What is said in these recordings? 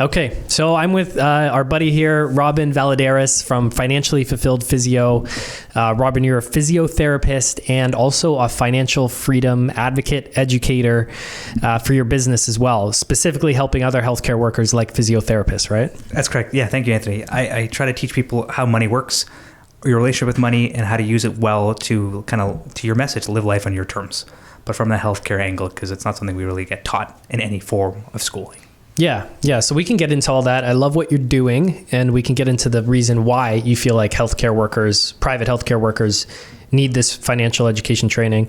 Okay, so I'm with our buddy here, Robin Valadares from Financially Fulfilled Physio. Robin, you're a physiotherapist and also a financial freedom advocate, educator for your business as well, specifically helping other healthcare workers like physiotherapists, right? That's correct. Yeah, thank you, Anthony. I try to teach people how money works, your relationship with money, and how to use it well to to your message, live life on your terms, but from the healthcare angle, because it's not something we really get taught in any form of schooling. Yeah. So we can get into all that. I love what you're doing, and we can get into the reason why you feel like healthcare workers, private healthcare workers, need this financial education training.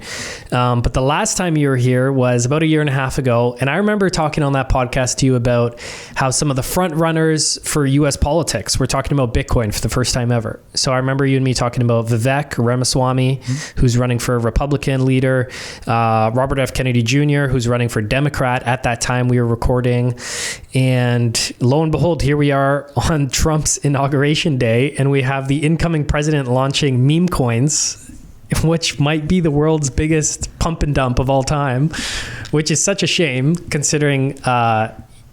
But the last time you were here was about a year and a half ago. And I remember talking on that podcast to you about how some of the front runners for US politics were talking about Bitcoin for the first time ever. So I remember you and me talking about Vivek Ramaswamy, who's running for Republican leader, Robert F. Kennedy Jr., who's running for Democrat at that time we were recording. And lo and behold, here we are on Trump's inauguration day, and we have the incoming president launching meme coins, which might be the world's biggest pump and dump of all time, which is such a shame considering,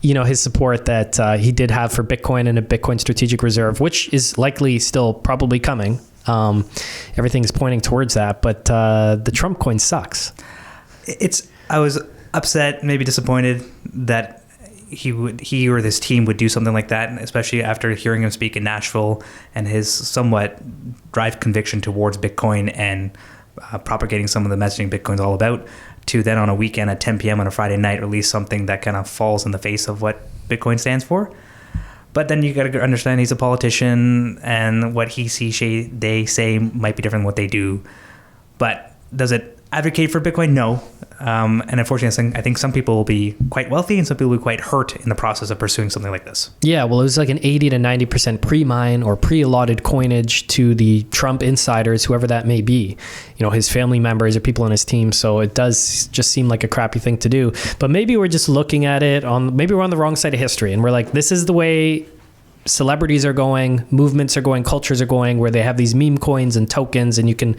his support that he did have for Bitcoin and a Bitcoin strategic reserve, which is likely still probably coming. Everything's pointing towards that, but the Trump coin sucks. I was upset, maybe disappointed that he or this team would do something like that, especially after hearing him speak in Nashville and his somewhat drive conviction towards Bitcoin and propagating some of the messaging Bitcoin's all about, to then on a weekend at 10 p.m. on a Friday night release something that kind of falls in the face of what Bitcoin stands for. But then you got to understand he's a politician, and what he sees, they say might be different than what they do. But does it advocate for Bitcoin? No. And unfortunately, I think some people will be quite wealthy and some people will be quite hurt in the process of pursuing something like this. Yeah, well, it was like an 80 to 90% pre-mine or pre-allotted coinage to the Trump insiders, whoever that may be, his family members or people on his team. So it does just seem like a crappy thing to do. But maybe we're just looking at it maybe we're on the wrong side of history, and we're like, this is the way celebrities are going, movements are going, cultures are going, where they have these meme coins and tokens, and you can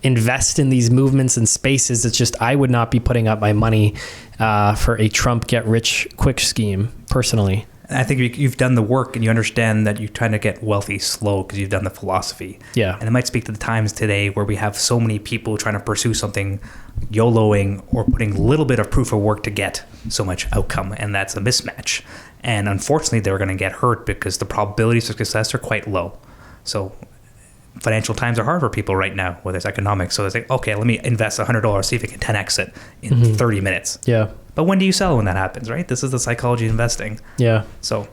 invest in these movements and spaces. It's just, I would not be putting up my money for a Trump get rich quick scheme personally. I think you've done the work and you understand that you're trying to get wealthy slow because you've done the philosophy. Yeah. And it might speak to the times today where we have so many people trying to pursue something, YOLOing or putting a little bit of proof of work to get so much outcome. And that's a mismatch. And unfortunately, they're going to get hurt because the probabilities of success are quite low. So financial times are hard for people right now, whether it's economics. So it's like, okay, let me invest $100, see if I can 10x it in 30 minutes. Yeah. But when do you sell when that happens, right? This is the psychology of investing. Yeah. So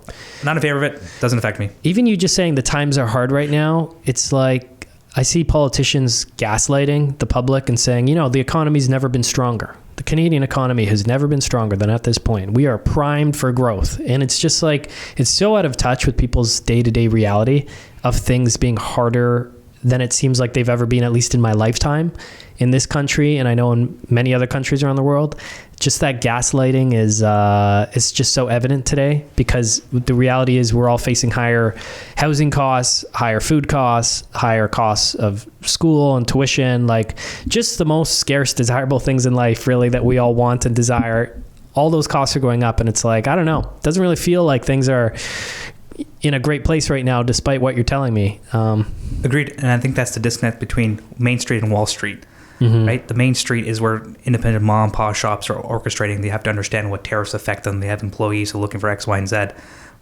not in favor of it. Doesn't affect me. Even you just saying the times are hard right now, it's like I see politicians gaslighting the public and saying, the economy's never been stronger. The Canadian economy has never been stronger than at this point. We are primed for growth. And it's just like, it's so out of touch with people's day-to-day reality of things being harder than it seems like they've ever been, at least in my lifetime in this country. And I know in many other countries around the world, just that gaslighting is just so evident today, because the reality is we're all facing higher housing costs, higher food costs, higher costs of school and tuition, like just the most scarce, desirable things in life really that we all want and desire. All those costs are going up, and it's like, I don't know, it doesn't really feel like things are in a great place right now, despite what you're telling me. Agreed. And I think that's the disconnect between Main Street and Wall Street. Mm-hmm. Right? The Main Street is where independent mom and pop shops are orchestrating. They have to understand what tariffs affect them. They have employees who are looking for X, Y, and Z.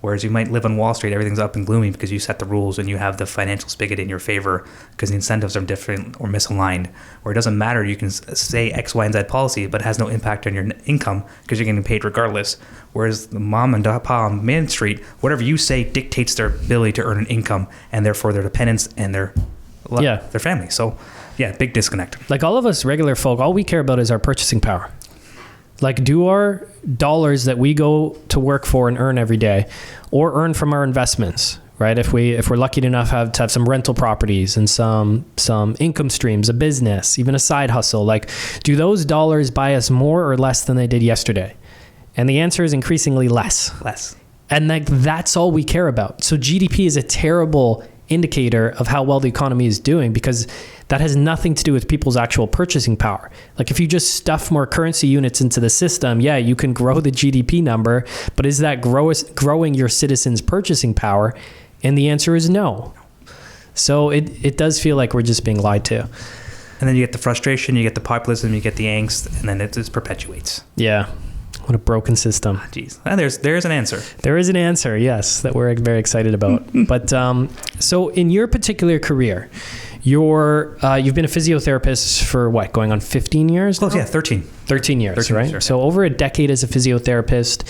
Whereas you might live on Wall Street, everything's up and gloomy because you set the rules and you have the financial spigot in your favor because the incentives are different or misaligned. Where it doesn't matter, you can say X, Y, and Z policy, but it has no impact on your income because you're getting paid regardless. Whereas the mom and pop on Main Street, whatever you say dictates their ability to earn an income and therefore their dependents and their family. So yeah, big disconnect. Like all of us regular folk, all we care about is our purchasing power. Like, do our dollars that we go to work for and earn every day, or earn from our investments, right? If we're lucky enough to have some rental properties and some income streams, a business, even a side hustle, like, do those dollars buy us more or less than they did yesterday? And the answer is increasingly less. Less. And like that's all we care about. So GDP is a terrible indicator of how well the economy is doing, because that has nothing to do with people's actual purchasing power. Like if you just stuff more currency units into the system, yeah, you can grow the GDP number, but is that growing your citizens' purchasing power? And the answer is no. So it does feel like we're just being lied to. And then you get the frustration, you get the populism, you get the angst, and then it just perpetuates. Yeah. What a broken system. Jeez. And there's an answer. There is an answer, yes, that we're very excited about. But so in your particular career, you've been a physiotherapist for what, going on 15 years? Close, yeah, 13. 13 years, 13 right? years, So over a decade as a physiotherapist.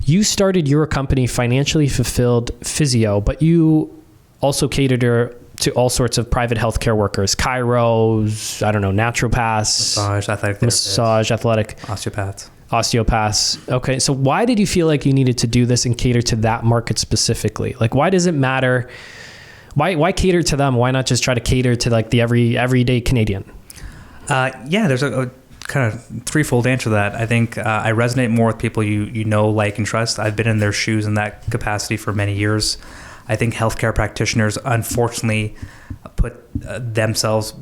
You started your company, Financially Fulfilled Physio, but you also catered to all sorts of private healthcare workers, chiros, I don't know, naturopaths, massage, athletic, osteopaths. Okay, so why did you feel like you needed to do this and cater to that market specifically? Like, why does it matter? Why cater to them? Why not just try to cater to like the everyday Canadian? There's a kind of threefold answer to that. I think I resonate more with people you know, like, and trust. I've been in their shoes in that capacity for many years. I think healthcare practitioners, unfortunately, put themselves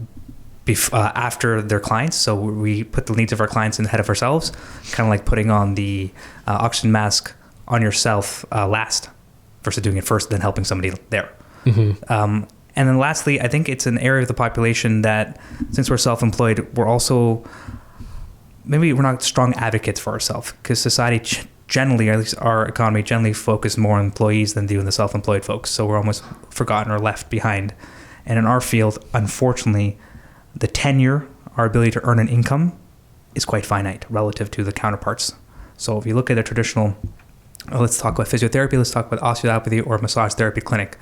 after their clients. So we put the needs of our clients ahead of ourselves, kind of like putting on the oxygen mask on yourself last versus doing it first, then helping somebody there. Mm-hmm. And then lastly, I think it's an area of the population that, since we're self-employed, maybe we're not strong advocates for ourselves, because society generally, or at least our economy generally, focus more on employees than do in the self-employed folks. So we're almost forgotten or left behind. And in our field, unfortunately, the tenure, our ability to earn an income, is quite finite relative to the counterparts. So if you look at a traditional, let's talk about physiotherapy, let's talk about osteopathy or massage therapy clinic.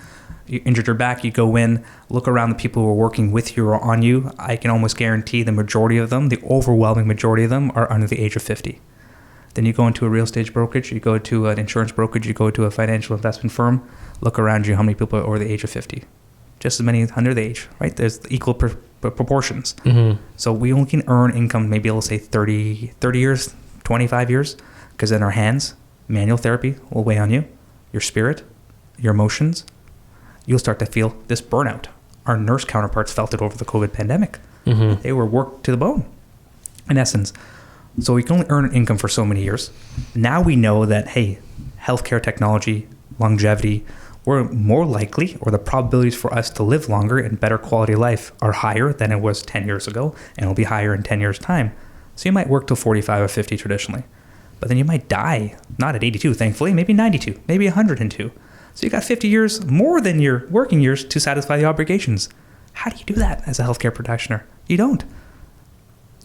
You injured your back, you go in, look around the people who are working with you or on you. I can almost guarantee the majority of them, the overwhelming majority of them, are under the age of 50. Then you go into a real estate brokerage, you go to an insurance brokerage, you go to a financial investment firm, look around you, how many people are over the age of 50? Just as many under the age, right? There's equal proportions. Mm-hmm. So we only can earn income, maybe let's say 30 years, 25 years, because in our hands, manual therapy will weigh on you, your spirit, your emotions. You'll start to feel this burnout. Our nurse counterparts felt it over the COVID pandemic. Mm-hmm. They were worked to the bone, in essence. So we can only earn an income for so many years. Now we know that, hey, healthcare technology, longevity, we're more likely, or the probabilities for us to live longer and better quality of life are higher than it was 10 years ago, and it'll be higher in 10 years' time. So you might work till 45 or 50 traditionally, but then you might die, not at 82, thankfully, maybe 92, maybe 102. So you got 50 years more than your working years to satisfy the obligations. How do you do that as a healthcare practitioner? You don't.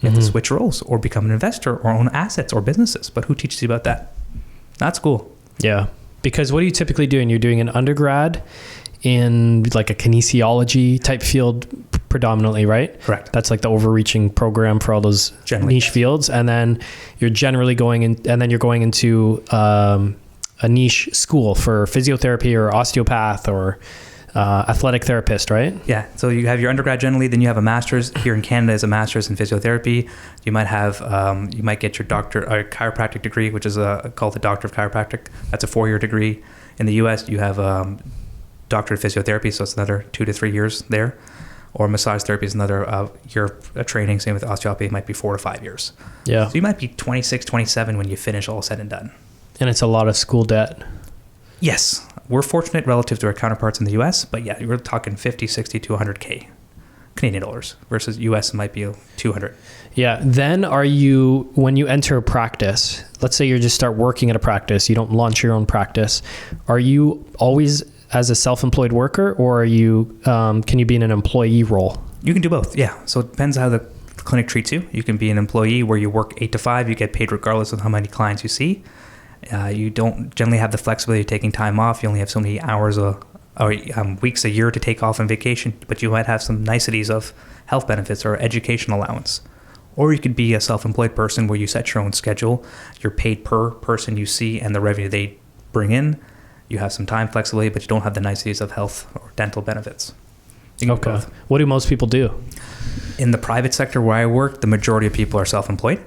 You have to switch roles or become an investor or own assets or businesses. But who teaches you about that? Not school. Yeah. Because what are you typically doing? You're doing an undergrad in like a kinesiology type field predominantly, right? Correct. That's like the overreaching program for all those niche fields. And then you're generally going into a niche school for physiotherapy or osteopath or athletic therapist, right? Yeah. So you have your undergrad generally, then you have a master's. Here in Canada is a master's in physiotherapy. You might have, you might get your chiropractic degree, which is called the Doctor of Chiropractic. That's a 4-year degree. In the US, you have Doctor of Physiotherapy, so it's another 2 to 3 years there. Or massage therapy is another year of training. Same with osteopathy, it might be 4 to 5 years. Yeah. So you might be 26, 27 when you finish all said and done. And it's a lot of school debt. Yes. We're fortunate relative to our counterparts in the US, but yeah, we're talking 50, 60 to 100K Canadian dollars versus US might be 200. Yeah. Then when you enter a practice, let's say you just start working at a practice, you don't launch your own practice. Are you always as a self-employed worker, or can you be in an employee role? You can do both. Yeah. So it depends how the clinic treats you. You can be an employee where you work 8 to 5, you get paid regardless of how many clients you see. You don't generally have the flexibility of taking time off. You only have so many hours or weeks a year to take off on vacation, but you might have some niceties of health benefits or education allowance. Or you could be a self-employed person where you set your own schedule. You're paid per person you see and the revenue they bring in. You have some time flexibility, but you don't have the niceties of health or dental benefits. Okay. What do most people do? In the private sector where I work, the majority of people are self-employed.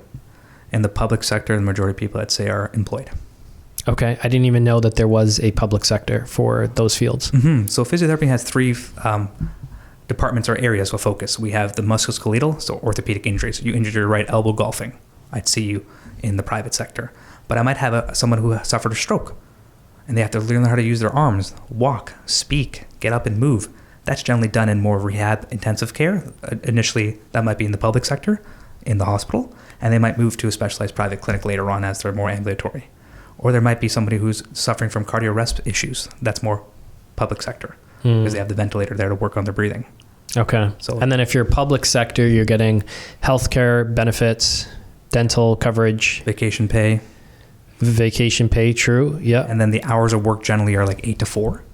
In the public sector, the majority of people, I'd say, are employed. Okay. I didn't even know that there was a public sector for those fields. Mm-hmm. So physiotherapy has three departments or areas of focus. We have the musculoskeletal, so orthopedic injuries. You injured your right elbow golfing. I'd see you in the private sector. But I might have someone who suffered a stroke, and they have to learn how to use their arms, walk, speak, get up and move. That's generally done in more rehab intensive care. Initially, that might be in the public sector, in the hospital, and they might move to a specialized private clinic later on as they're more ambulatory. Or there might be somebody who's suffering from cardiorespiratory issues. That's more public sector because they have the ventilator there to work on their breathing. Okay. So, and then if you're public sector, you're getting healthcare benefits, dental coverage, vacation pay. True. Yeah. And then the hours of work generally are like 8 to 4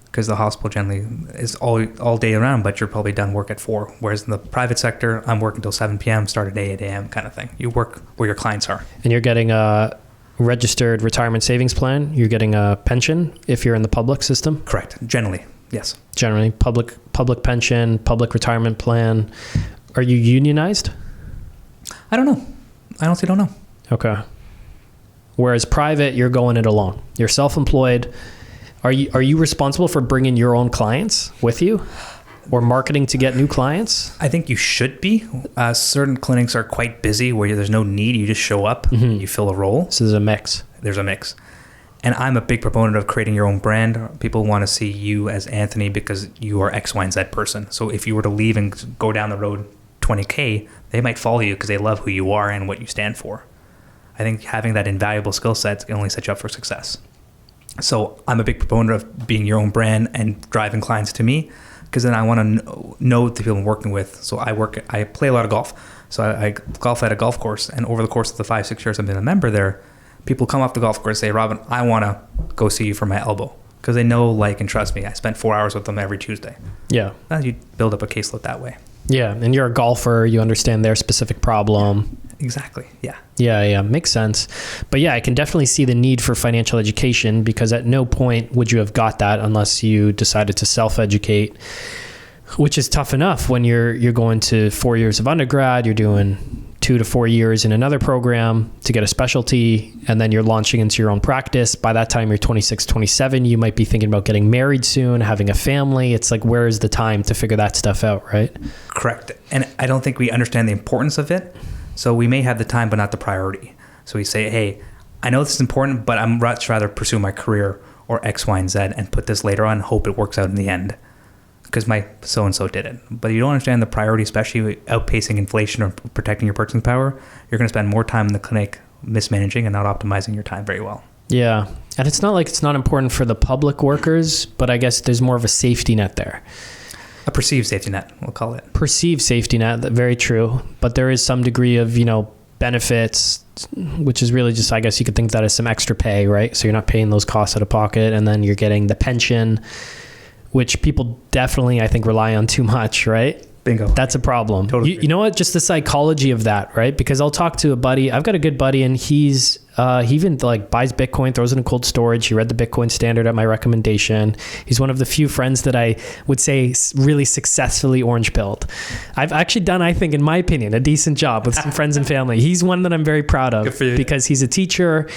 because the hospital generally is all day around, but you're probably done work at 4. Whereas in the private sector, I'm working until 7 p.m., start at 8 a.m. kind of thing. You work where your clients are. And you're getting a registered retirement savings plan. You're getting a pension if you're in the public system. Correct. Generally, yes. Generally, public pension, public retirement plan. Are you unionized? I don't know. I honestly don't know. Okay. Whereas private, you're going it alone. You're self-employed. Are you responsible for bringing your own clients with you or marketing to get new clients? I think you should be. Certain clinics are quite busy where there's no need. You just show up, you fill a role. So there's a mix. There's a mix. And I'm a big proponent of creating your own brand. People want to see you as Anthony because you are X, Y, and Z person. So if you were to leave and go down the road 20K, they might follow you because they love who you are and what you stand for. I think having that invaluable skill set can only set you up for success. So I'm a big proponent of being your own brand and driving clients to me because then I want to know the people I'm working with. So I play a lot of golf. So I golf at a golf course, and over the course of the 5-6 years I've been a member there, people come off the golf course and say, Robin, I want to go see you for my elbow because they know, like, and trust me. I spent 4 hours with them every Tuesday. Yeah. And you build up a caseload that way. Yeah. And you're a golfer. You understand their specific problem. Exactly. Yeah. Yeah. Makes sense. But yeah, I can definitely see the need for financial education because at no point would you have got that unless you decided to self-educate, which is tough enough when you're going to 4 years of undergrad, you're doing 2 to 4 years in another program to get a specialty, and then you're launching into your own practice. By that time, you're 26, 27. You might be thinking about getting married soon, having a family. It's like, where is the time to figure that stuff out, right? Correct. And I don't think we understand the importance of it. So we may have the time, but not the priority. So we say, hey, I know this is important, but I'm much rather pursue my career or X, Y, and Z and put this later on and hope it works out in the end. Because my so-and-so did it. But you don't understand the priority, especially outpacing inflation or protecting your purchasing power. You're going to spend more time in the clinic mismanaging and not optimizing your time very well. Yeah. And it's not like it's not important for the public workers, but I guess there's more of a safety net there. A perceived safety net, we'll call it. Perceived safety net, very true. But there is some degree of, benefits, which is really just, I guess you could think of that as some extra pay, right? So you're not paying those costs out of pocket, and then you're getting the pension, which people definitely, I think, rely on too much, right? Bingo. That's a problem. Totally. You know what? Just the psychology of that, right? Because I'll talk to a buddy. I've got a good buddy, and he even buys Bitcoin, throws it in cold storage. He read the Bitcoin Standard at my recommendation. He's one of the few friends that I would say really successfully orange pilled. I've actually done, I think, in my opinion, a decent job with some friends and family. He's one that I'm very proud of because he's a teacher.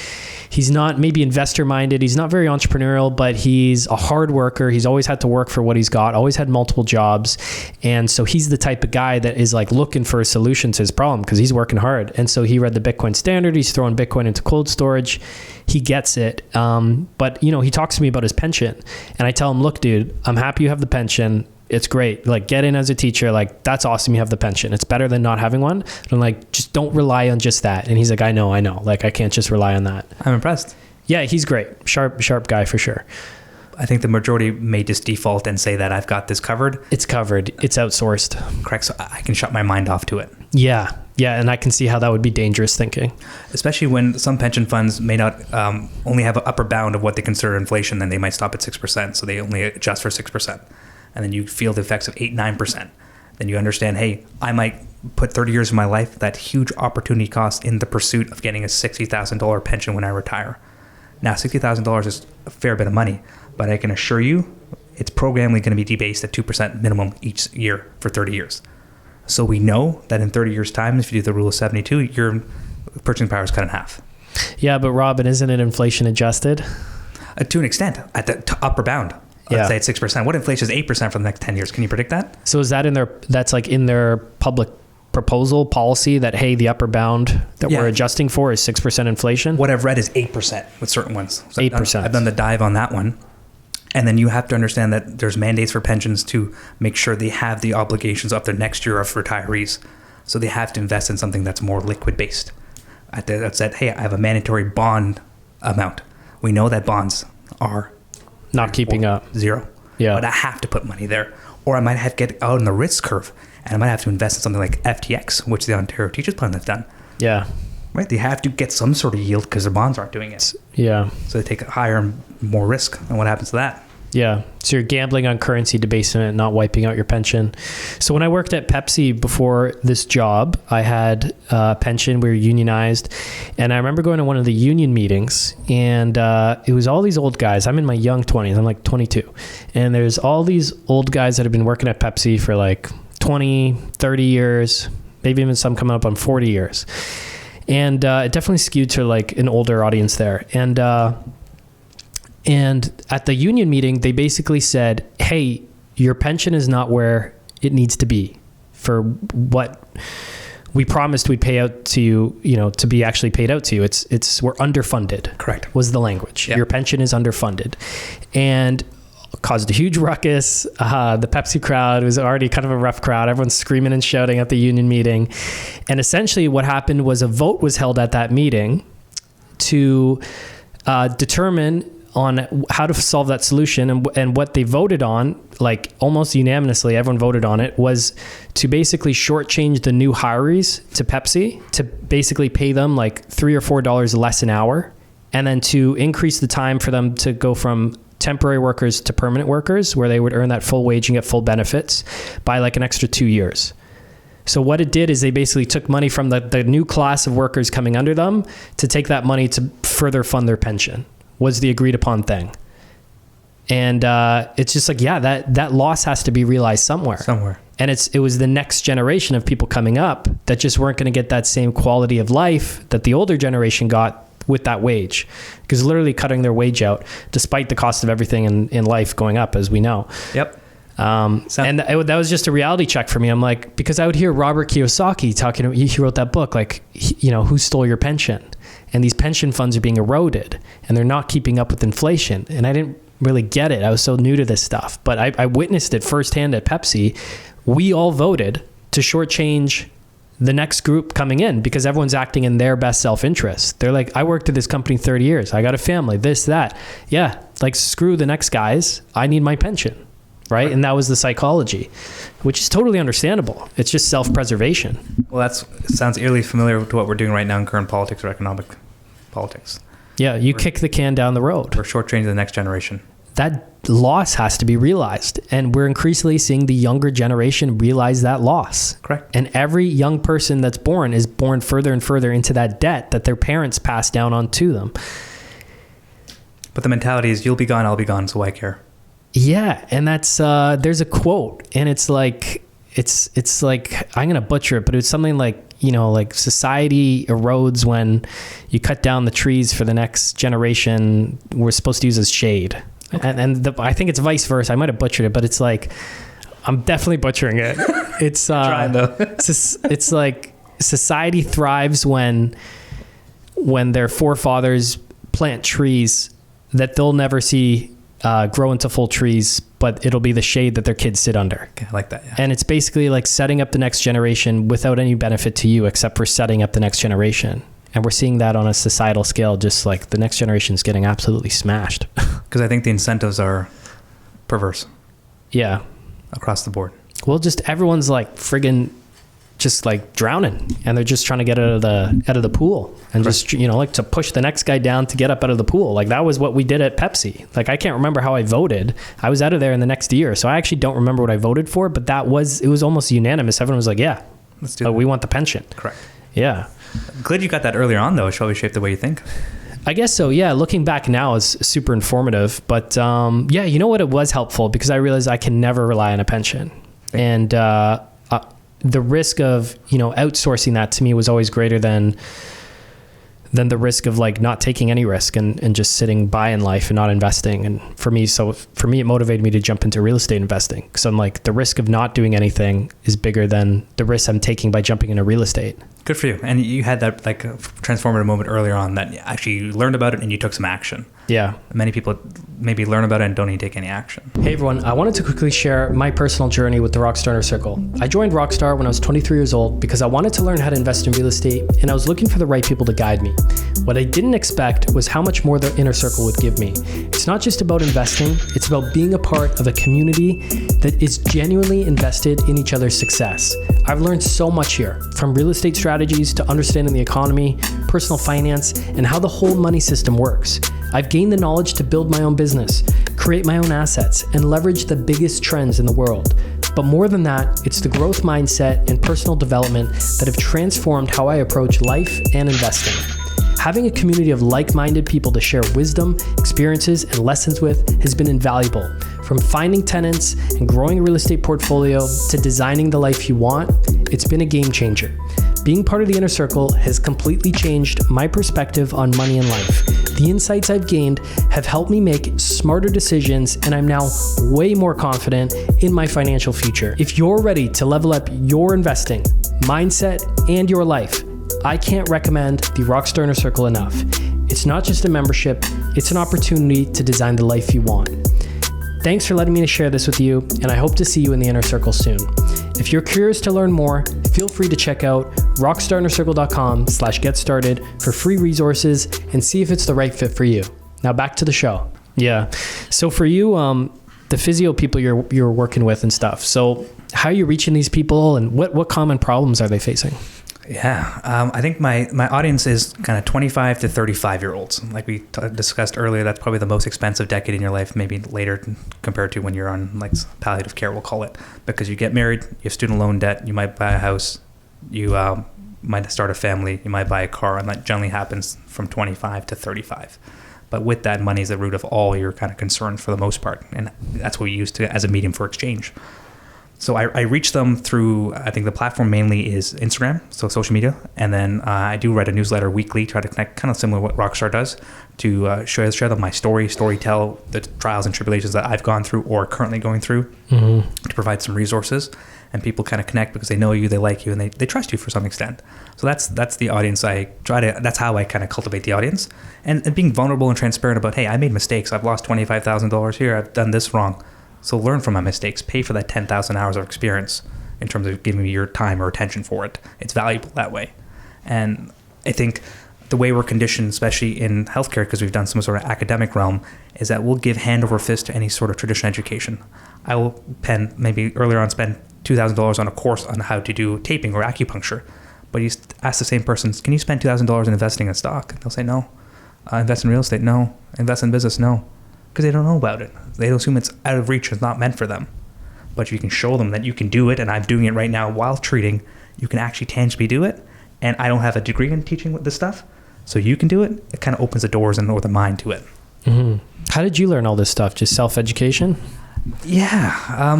He's not maybe investor minded. He's not very entrepreneurial, but he's a hard worker. He's always had to work for what he's got, always had multiple jobs. And so he's the type of guy that is looking for a solution to his problem because he's working hard. And so he read the Bitcoin Standard. He's throwing Bitcoin into cold storage. He gets it. But he talks to me about his pension, and I tell him, look, dude, I'm happy you have the pension. It's great. Get in as a teacher. That's awesome. You have the pension. It's better than not having one. But I'm just don't rely on just that. And he's like, I know. I can't just rely on that. I'm impressed. Yeah, he's great. Sharp guy for sure. I think the majority may just default and say that I've got this covered. It's covered. It's outsourced. Correct. So I can shut my mind off to it. Yeah. And I can see how that would be dangerous thinking. Especially when some pension funds may not only have an upper bound of what they consider inflation, then they might stop at 6%. So they only adjust for 6%. And then you feel the effects of 8-9%. Then you understand, hey, I might put 30 years of my life, that huge opportunity cost in the pursuit of getting a $60,000 pension when I retire. Now, $60,000 is a fair bit of money, but I can assure you it's programmably going to be debased at 2% minimum each year for 30 years. So we know that in 30 years' time, if you do the rule of 72, your purchasing power is cut in half. Yeah, but Robin, isn't it inflation adjusted? To an extent, at the upper bound. Let's say it's 6%. What inflation is 8% for the next 10 years? Can you predict that? So is that that's like in their public proposal policy that, hey, the upper bound that we're adjusting for is 6% inflation? What I've read is 8% with certain ones. So 8%. I've done the dive on that one. And then you have to understand that there's mandates for pensions to make sure they have the obligations up their next year of retirees. So they have to invest in something that's more liquid based. That said, hey, I have a mandatory bond amount. We know that bonds are not keeping up. Zero. Yeah. But I have to put money there. Or I might have to get out on the risk curve and I might have to invest in something like FTX, which the Ontario Teachers Plan has done. Yeah. Right? They have to get some sort of yield because their bonds aren't doing it. Yeah. So they take a higher and more risk. And what happens to that? Yeah. So you're gambling on currency debasement, not wiping out your pension. So when I worked at Pepsi before this job, I had a pension. We were unionized. And I remember going to one of the union meetings and it was all these old guys. I'm in my young 20s. I'm like 22. And there's all these old guys that have been working at Pepsi for like 20, 30 years, maybe even some coming up on 40 years. And it definitely skewed to like an older audience there. And at the union meeting, they basically said, hey, your pension is not where it needs to be for what we promised we'd pay out to you, to be actually paid out to you. We're underfunded. Correct. Was the language. Yep. Your pension is underfunded. And caused a huge ruckus. The Pepsi crowd was already kind of a rough crowd. Everyone's screaming and shouting at the union meeting. And essentially what happened was a vote was held at that meeting to determine on how to solve that solution. And what they voted on, like almost unanimously, everyone voted on it, was to basically shortchange the new hirees to Pepsi to basically pay them like $3 or $4 less an hour. And then to increase the time for them to go from temporary workers to permanent workers, where they would earn that full wage and get full benefits by like an extra 2 years. So what it did is they basically took money from the new class of workers coming under them to take that money to further fund their pension, was the agreed upon thing. And it's just like, that loss has to be realized somewhere. And it was the next generation of people coming up that just weren't going to get that same quality of life that the older generation got with that wage, because literally cutting their wage out despite the cost of everything in life going up, as we know. Yep. That was just a reality check for me. I'm like, because I would hear Robert Kiyosaki talking, he wrote that book, like, who stole your pension? And these pension funds are being eroded and they're not keeping up with inflation. And I didn't really get it. I was so new to this stuff, but I witnessed it firsthand at Pepsi. We all voted to shortchange the next group coming in because everyone's acting in their best self-interest. They're like, I worked at this company 30 years. I got a family, this, that. Yeah, like screw the next guys. I need my pension, right? And that was the psychology, which is totally understandable. It's just self-preservation. Well, that sounds eerily familiar to what we're doing right now in current politics or economic politics. Yeah, you kick the can down the road. We're shortchanging the next generation. That loss has to be realized. And we're increasingly seeing the younger generation realize that loss. Correct. And every young person that's born is born further and further into that debt that their parents passed down on to them. But the mentality is, you'll be gone, I'll be gone, so why care? Yeah. And that's, there's a quote, and it's like, I'm going to butcher it, but it's something like, like society erodes when you cut down the trees for the next generation we're supposed to use as shade. Okay. And I think it's vice versa. I might have butchered it, but it's like, I'm definitely butchering it. It's trying though. It's like society thrives when their forefathers plant trees that they'll never see grow into full trees, but it'll be the shade that their kids sit under. Okay, I like that. Yeah. And it's basically like setting up the next generation without any benefit to you except for setting up the next generation. And we're seeing that on a societal scale, just like the next generation is getting absolutely smashed. Because I think the incentives are perverse. Yeah. Across the board. Well, just everyone's like friggin' just like drowning, and they're just trying to get out of the pool and just, like to push the next guy down to get up out of the pool. Like that was what we did at Pepsi. Like I can't remember how I voted. I was out of there in the next year. So I actually don't remember what I voted for, but it was almost unanimous. Everyone was like, yeah, let's do that. We want the pension. Correct. Yeah. Glad you got that earlier on though. It probably shaped the way you think. I guess so. Yeah. Looking back now is super informative, but yeah, you know what? It was helpful because I realized I can never rely on a pension. And the risk of, outsourcing that to me was always greater than than the risk of like not taking any risk and just sitting by in life and not investing. And for me, it motivated me to jump into real estate investing. So I'm like, the risk of not doing anything is bigger than the risk I'm taking by jumping into real estate. Good for you. And you had that like transformative moment earlier on that actually you learned about it and you took some action. Yeah. Many people maybe learn about it and don't even take any action. Hey everyone, I wanted to quickly share my personal journey with the Rockstar Inner Circle. I joined Rockstar when I was 23 years old because I wanted to learn how to invest in real estate and I was looking for the right people to guide me. What I didn't expect was how much more the Inner Circle would give me. It's not just about investing, it's about being a part of a community that is genuinely invested in each other's success. I've learned so much here, from real estate strategies to understanding the economy, personal finance, and how the whole money system works. I've gained the knowledge to build my own business, create my own assets, and leverage the biggest trends in the world. But more than that, it's the growth mindset and personal development that have transformed how I approach life and investing. Having a community of like-minded people to share wisdom, experiences, and lessons with has been invaluable. From finding tenants and growing a real estate portfolio to designing the life you want, it's been a game changer. Being part of the Inner Circle has completely changed my perspective on money and life. The insights I've gained have helped me make smarter decisions, and I'm now way more confident in my financial future. If you're ready to level up your investing, mindset, and your life, I can't recommend the Rockstar Inner Circle enough. It's not just a membership, it's an opportunity to design the life you want. Thanks for letting me share this with you, and I hope to see you in the Inner Circle soon. If you're curious to learn more, feel free to check out rockstarinnercircle.com/get-started for free resources and see if it's the right fit for you. Now back to the show. Yeah. So for you, the physio people you're working with and stuff. So how are you reaching these people, and what common problems are they facing? Yeah, I think my audience is kind of 25 to 35 year olds. Like we discussed earlier, that's probably the most expensive decade in your life, maybe later compared to when you're on like palliative care, we'll call it, because you get married, you have student loan debt, you might buy a house, you might start a family, you might buy a car, and that generally happens from 25 to 35. But with that, money is the root of all your kind of concerns for the most part, and that's what we use as a medium for exchange. So I reach them through, I think the platform mainly is Instagram, so social media. And then I do write a newsletter weekly, try to connect, kind of similar to what Rockstar does, to share them my storytell the trials and tribulations that I've gone through or currently going through, to provide some resources. And people kind of connect because they know you, they like you, and they trust you for some extent. So that's the audience that's how I kind of cultivate the audience. And being vulnerable and transparent about, hey, I made mistakes. I've lost $25,000 here. I've done this wrong. So learn from my mistakes, pay for that 10,000 hours of experience in terms of giving me your time or attention for it. It's valuable that way. And I think the way we're conditioned, especially in healthcare, because we've done some sort of academic realm, is that we'll give hand over fist to any sort of traditional education. I will spend $2,000 on a course on how to do taping or acupuncture. But you ask the same person, can you spend $2,000 in investing in stock? They'll say no. Invest in real estate? No. Invest in business? No. Because they don't know about it. They assume it's out of reach, it's not meant for them. But you can show them that you can do it, and I'm doing it right now while treating. You can actually tangibly do it, and I don't have a degree in teaching this stuff, so you can do it. It kind of opens the doors or the mind to it. Mm-hmm. How did you learn all this stuff? Just self-education? Yeah. I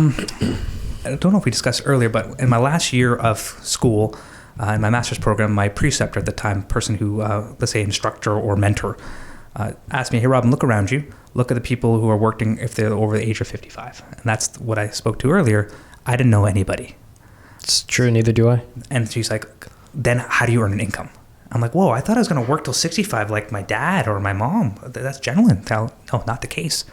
don't know if we discussed earlier, but in my last year of school, in my master's program, my preceptor at the time, person who, let's say instructor or mentor, asked me, hey, Robin, look around you. Look at the people who are working if they're over the age of 55. And that's what I spoke to earlier. I didn't know anybody. It's true, neither do I. And she's like, then how do you earn an income? I'm like, whoa, I thought I was going to work till 65 like my dad or my mom. That's genuine. No, not the case.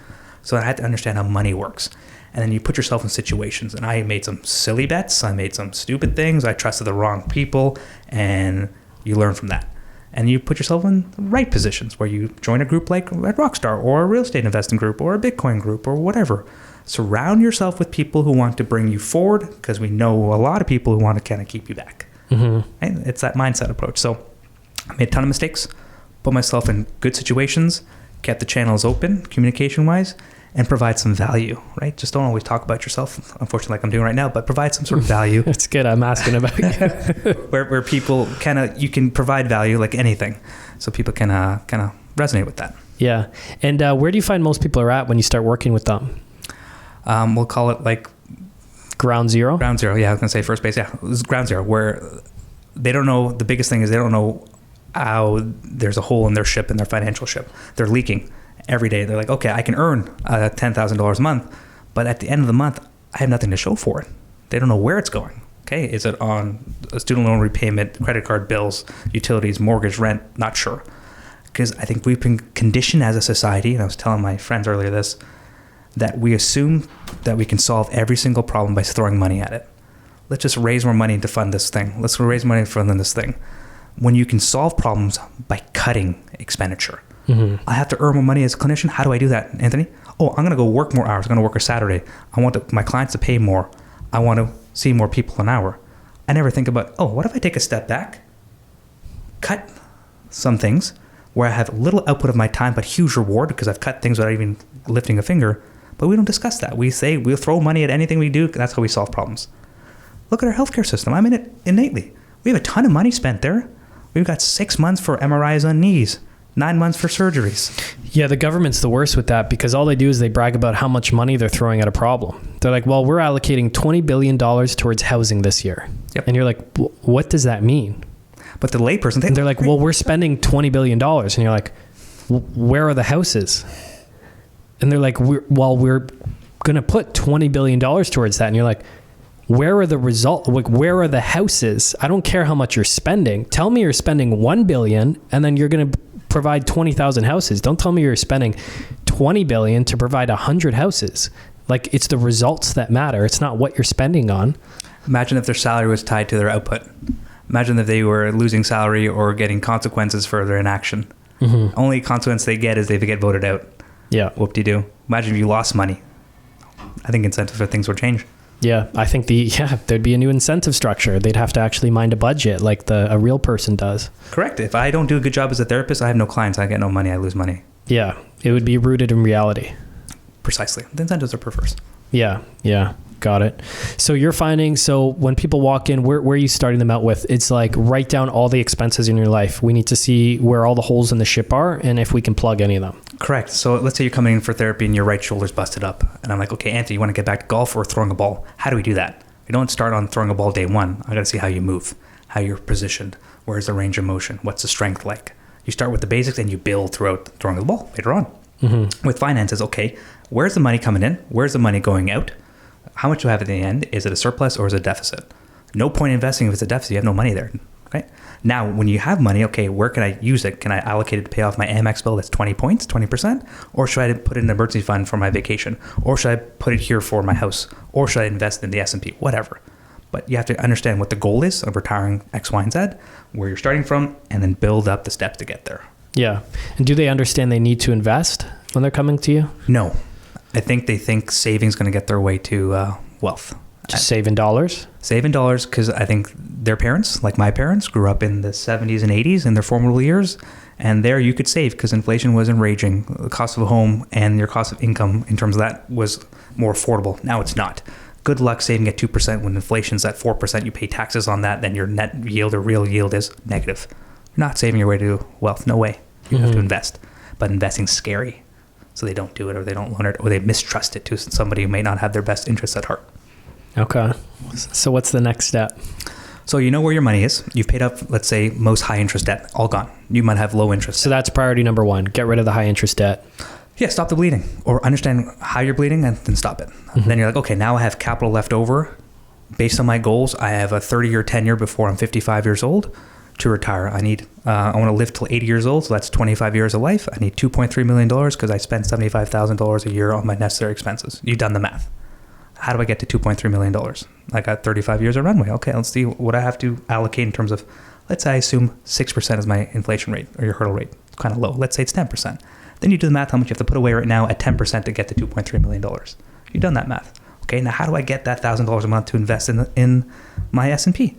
So I had to understand how money works. And then you put yourself in situations. And I made some silly bets. I made some stupid things. I trusted the wrong people. And you learn from that. And you put yourself in the right positions where you join a group like at Rockstar or a real estate investing group or a Bitcoin group or whatever. Surround yourself with people who want to bring you forward, because we know a lot of people who want to kind of keep you back. Mm-hmm. Right? It's that mindset approach. So I made a ton of mistakes, put myself in good situations, kept the channels open communication-wise, and provide some value, right? Just don't always talk about yourself, unfortunately, like I'm doing right now, but provide some sort of value. That's good. I'm asking about you. where people you can provide value like anything. So people can kind of resonate with that. Yeah. And where do you find most people are at when you start working with them? We'll call it like ground zero. Yeah. I was going to say first base. Yeah. It was ground zero, where they don't know. The biggest thing is they don't know how there's a hole in their ship, in their financial ship. They're leaking every day. They're like, okay, I can earn $10,000 a month, but at the end of the month, I have nothing to show for it. They don't know where it's going. Okay, is it on a student loan repayment, credit card bills, utilities, mortgage, rent? Not sure. Because I think we've been conditioned as a society, and I was telling my friends earlier this, that we assume that we can solve every single problem by throwing money at it. Let's just raise more money to fund this thing. Let's raise money to fund this thing. When you can solve problems by cutting expenditure. I have to earn more money as a clinician. How do I do that, Anthony? Oh, I'm going to go work more hours. I'm going to work a Saturday. I want my clients to pay more. I want to see more people an hour. I never think about, oh, what if I take a step back, cut some things where I have little output of my time, but huge reward because I've cut things without even lifting a finger. But we don't discuss that. We say we'll throw money at anything we do. That's how we solve problems. Look at our healthcare system. I'm in it innately. We have a ton of money spent there. We've got 6 months for MRIs on knees, 9 months for surgeries. Yeah, the government's the worst with that because all they do is they brag about how much money they're throwing at a problem. They're like, well, we're allocating $20 billion towards housing this year. Yep. And you're like, what does that mean? But the layperson... They're like, well, we're spending $20 billion. And you're like, where are the houses? And they're like, we're going to put $20 billion towards that. And you're like, where are the results? Like, where are the houses? I don't care how much you're spending. Tell me you're spending $1 billion and then you're going to provide 20,000 houses. Don't tell me you're spending $20 billion to provide 100 houses. Like, it's the results that matter. It's not what you're spending on. Imagine if their salary was tied to their output. Imagine if they were losing salary or getting consequences for their inaction. Only consequence they get is they get voted out. Yeah. Whoop-de-doo. Imagine if you lost money. I think incentives for things would change. Yeah, I think there'd be a new incentive structure. They'd have to actually mind a budget like a real person does. Correct. If I don't do a good job as a therapist, I have no clients. I get no money. I lose money. Yeah, it would be rooted in reality. Precisely. The incentives are perverse. Yeah, got it. So you're finding, when people walk in, where are you starting them out with? It's like, write down all the expenses in your life. We need to see where all the holes in the ship are and if we can plug any of them. Correct. So let's say you're coming in for therapy and your right shoulder's busted up. And I'm like, okay, Anthony, you want to get back to golf or throwing a ball? How do we do that? We don't start on throwing a ball day one. I got to see how you move, how you're positioned. Where's the range of motion? What's the strength like? You start with the basics and you build throughout throwing the ball later on. With finances, okay, where's the money coming in? Where's the money going out? How much do I have at the end? Is it a surplus or is it a deficit? No point investing if it's a deficit. You have no money there. Okay. Now, when you have money, okay, where can I use it? Can I allocate it to pay off my Amex bill that's 20 points, 20%? Or should I put it in an emergency fund for my vacation? Or should I put it here for my house? Or should I invest in the S&P? Whatever. But you have to understand what the goal is of retiring X, Y, and Z, where you're starting from, and then build up the steps to get there. Yeah. And do they understand they need to invest when they're coming to you? No. I think they think saving's going to get their way to wealth. Just saving dollars? Saving dollars because I think their parents, like my parents, grew up in the 70s and 80s in their formative years. And there you could save because inflation wasn't raging. The cost of a home and your cost of income in terms of that was more affordable. Now it's not. Good luck saving at 2% when inflation's at 4%. You pay taxes on that, then your net yield or real yield is negative. You're not saving your way to wealth. No way. You have to invest. But investing's scary. So they don't do it or they don't learn it or they mistrust it to somebody who may not have their best interests at heart. Okay. So what's the next step? So you know where your money is. You've paid up, let's say, most high interest debt, all gone. You might have low interest. So that's priority number one. Get rid of the high interest debt. Yeah, stop the bleeding or understand how you're bleeding and then stop it. Then you're like, okay, now I have capital left over. Based on my goals, I have a 30-year tenure before I'm 55 years old to retire. I want to live till 80 years old, so that's 25 years of life. I need $2.3 million because I spend $75,000 a year on my necessary expenses. You've done the math. How do I get to $2.3 million? I got 35 years of runway. Okay, let's see what I have to allocate in terms of, let's say I assume 6% is my inflation rate or your hurdle rate. It's kind of low. Let's say it's 10%. Then you do the math, how much you have to put away right now at 10% to get to $2.3 million. You've done that math. Okay, now how do I get that $1,000 a month to invest in my S&P?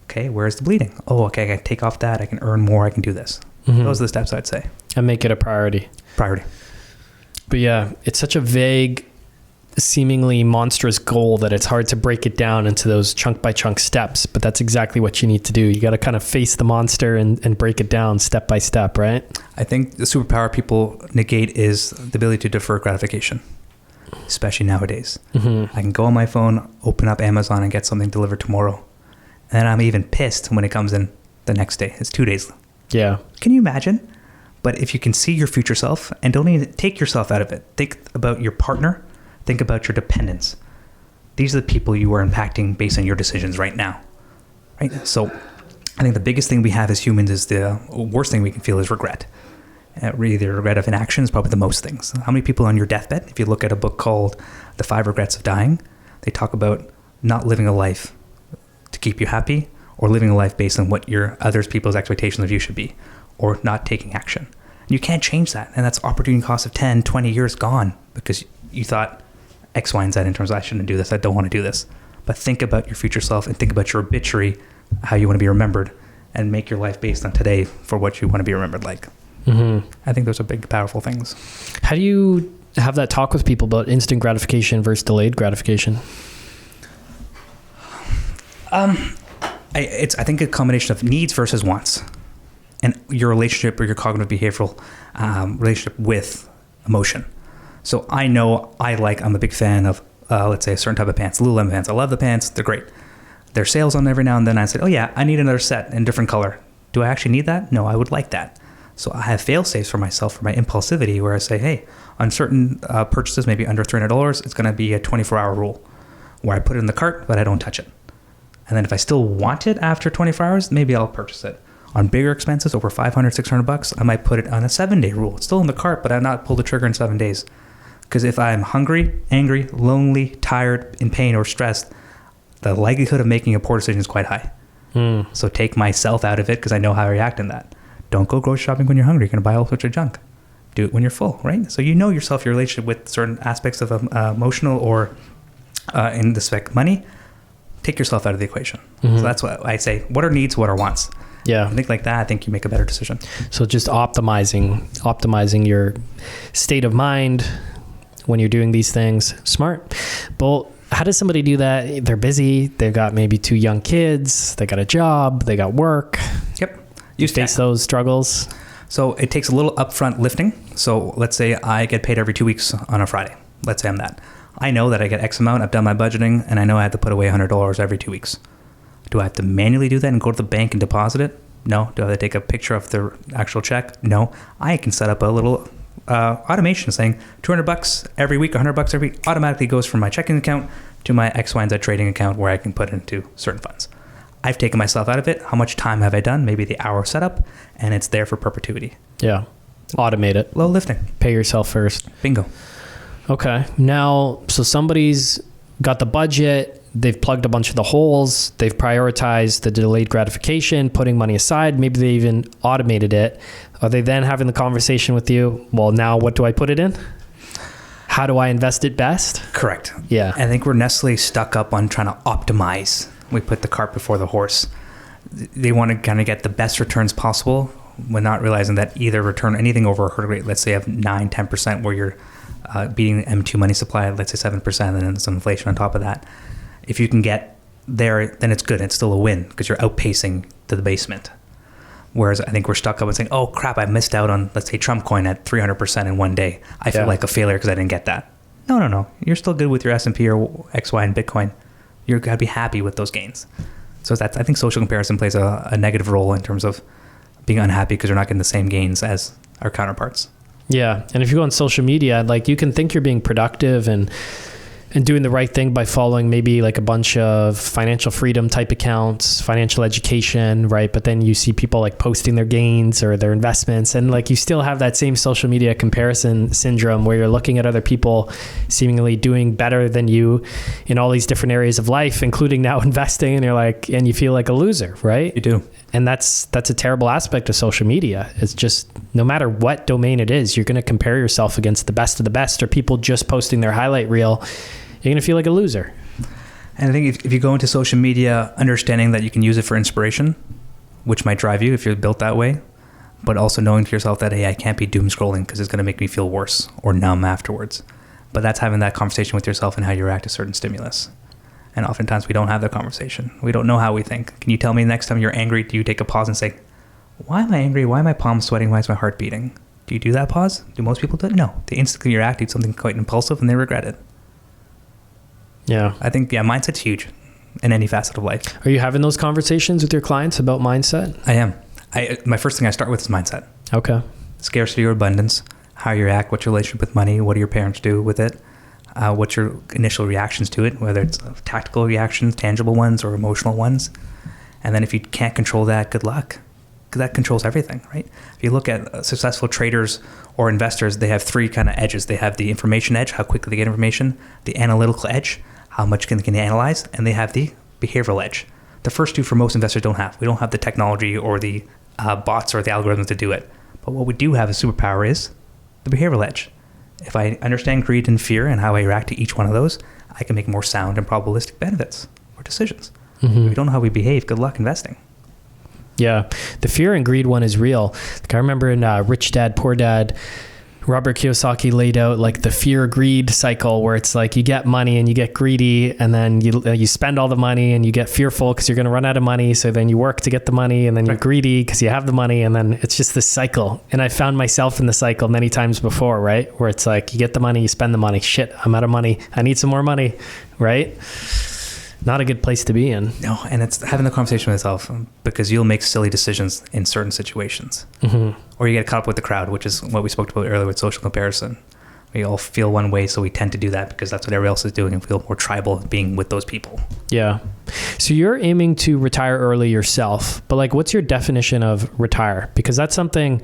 Okay, where's the bleeding? Oh, okay, I can take off that. I can earn more. I can do this. Those are the steps I'd say. And make it a priority. But yeah, it's such a vague, seemingly monstrous goal that it's hard to break it down into those chunk by chunk steps. But that's exactly what you need to do. You got to kind of face the monster and break it down step by step, right? I think the superpower people negate is the ability to defer gratification, especially nowadays. I can go on my phone, open up Amazon and get something delivered tomorrow. And then I'm even pissed when it comes in the next day. It's 2 days Yeah. Can you imagine? But if you can see your future self and don't even take yourself out of it, think about your partner, think about your dependents. These are the people you are impacting based on your decisions right now. Right? So I think the biggest thing we have as humans is the worst thing we can feel is regret. Really, the regret of inaction is probably the most things. How many people on your deathbed, if you look at a book called The 5 Regrets of Dying, they talk about not living a life to keep you happy or living a life based on what your others people's expectations of you should be, or not taking action. You can't change that. And that's opportunity cost of 10, 20 years gone because you thought X, Y, and Z in terms of I shouldn't do this. I don't want to do this. But think about your future self and think about your obituary, how you want to be remembered, and make your life based on today for what you want to be remembered like. Mm-hmm. I think those are big, powerful things. How do you have that talk with people about instant gratification versus delayed gratification? I think a combination of needs versus wants, and your relationship or your cognitive behavioral relationship with emotion. So I know I'm a big fan of, let's say, a certain type of pants, Lululemon pants. I love the pants. They're great. There's sales on them every now and then. I said, oh yeah, I need another set in a different color. Do I actually need that? No, I would like that. So I have fail-safes for myself for my impulsivity where I say, hey, on certain purchases, maybe under $300, it's going to be a 24-hour rule where I put it in the cart, but I don't touch it. And then if I still want it after 24 hours, maybe I'll purchase it. On bigger expenses, over $500, $600, I might put it on a 7-day rule. It's still in the cart, but I've not pulled the trigger in 7 days. Because if I'm hungry, angry, lonely, tired, in pain, or stressed, the likelihood of making a poor decision is quite high. So take myself out of it because I know how I react in that. Don't go grocery shopping when you're hungry. You're going to buy all sorts of junk. Do it when you're full, right? So you know yourself, your relationship with certain aspects of emotional or in the spec money. Take yourself out of the equation. So that's what I say. What are needs? What are wants? Yeah. I think like that, I think you make a better decision. So just optimizing your state of mind when you're doing these things. Smart. But how does somebody do that? They're busy. They've got maybe 2 young kids. They got a job. They got work. Yep. You face those struggles? So it takes a little upfront lifting. So let's say I get paid every 2 weeks on a Friday. Let's say I'm that. I know that I get X amount. I've done my budgeting, and I know I have to put away $100 every 2 weeks. Do I have to manually do that and go to the bank and deposit it? No. Do I have to take a picture of the actual check? No. I can set up a little automation saying $200 every week, $100 every week, automatically goes from my checking account to my X, Y, and Z trading account where I can put into certain funds. I've taken myself out of it. How much time have I done? Maybe the hour setup, and it's there for perpetuity. Yeah. Automate it. Low lifting. Pay yourself first. Bingo. Okay. Now, so somebody's got the budget. They've plugged a bunch of the holes. They've prioritized the delayed gratification, putting money aside. Maybe they even automated it. Are they then having the conversation with you? Well, now what do I put it in? How do I invest it best? Correct. Yeah. I think we're necessarily stuck up on trying to optimize. We put the cart before the horse. They want to kind of get the best returns possible when not realizing that either return anything over a hurdle rate, let's say of 9, 10%, where you're beating the M2 money supply, let's say 7%, and then some inflation on top of that. If you can get there, then it's good. It's still a win because you're outpacing to the basement. Whereas I think we're stuck up and saying, oh crap, I missed out on, let's say, Trump coin at 300% in one day. I feel like a failure because I didn't get that. No. You're still good with your S&P or XY and Bitcoin. You're got to be happy with those gains. So I think social comparison plays a negative role in terms of being unhappy because you're not getting the same gains as our counterparts. Yeah. And if you go on social media, like you can think you're being productive and doing the right thing by following maybe like a bunch of financial freedom type accounts, financial education, right? But then you see people like posting their gains or their investments, and like you still have that same social media comparison syndrome where you're looking at other people seemingly doing better than you in all these different areas of life, including now investing, and you're like, and you feel like a loser, right? You do. And that's a terrible aspect of social media. It's just, no matter what domain it is, you're going to compare yourself against the best of the best, or people just posting their highlight reel. You're going to feel like a loser. And I think if you go into social media, understanding that you can use it for inspiration, which might drive you if you're built that way, but also knowing to yourself that, hey, I can't be doom scrolling because it's going to make me feel worse or numb afterwards. But that's having that conversation with yourself and how you react to certain stimulus. And oftentimes we don't have that conversation. We don't know how we think. Can you tell me next time you're angry, do you take a pause and say, why am I angry? Why are my palms sweating? Why is my heart beating? Do you do that pause? Do most people do it? No. They instantly react to something quite impulsive and they regret it. Yeah. I think, mindset's huge in any facet of life. Are you having those conversations with your clients about mindset? I am. My first thing I start with is mindset. Okay. Scarcity or abundance, how you react, what's your relationship with money, what do your parents do with it, what's your initial reactions to it, whether it's tactical reactions, tangible ones, or emotional ones. And then if you can't control that, good luck, because that controls everything, right? If you look at successful traders or investors, they have three kind of edges. They have the information edge, how quickly they get information, the analytical edge, how much can they analyze, and they have the behavioral edge. The first two for most investors don't have. We don't have the technology or the bots or the algorithms to do it. But what we do have as superpower is the behavioral edge. If I understand greed and fear and how I react to each one of those, I can make more sound and probabilistic benefits or decisions. Mm-hmm. If we don't know how we behave, good luck investing. Yeah. The fear and greed one is real. Like I remember in Rich Dad, Poor Dad, Robert Kiyosaki laid out like the fear-greed cycle where it's like you get money and you get greedy and then you spend all the money and you get fearful because you're going to run out of money. So then you work to get the money and then you're greedy because you have the money, and then it's just this cycle. And I found myself in the cycle many times before, right? Where it's like you get the money, you spend the money. Shit, I'm out of money. I need some more money, right? Not a good place to be in. No, and it's having the conversation with yourself, because you'll make silly decisions in certain situations. Mm-hmm. Or you get caught up with the crowd, which is what we spoke about earlier with social comparison. We all feel one way, so we tend to do that because that's what everybody else is doing and feel more tribal being with those people. Yeah. So you're aiming to retire early yourself, but like what's your definition of retire? Because that's something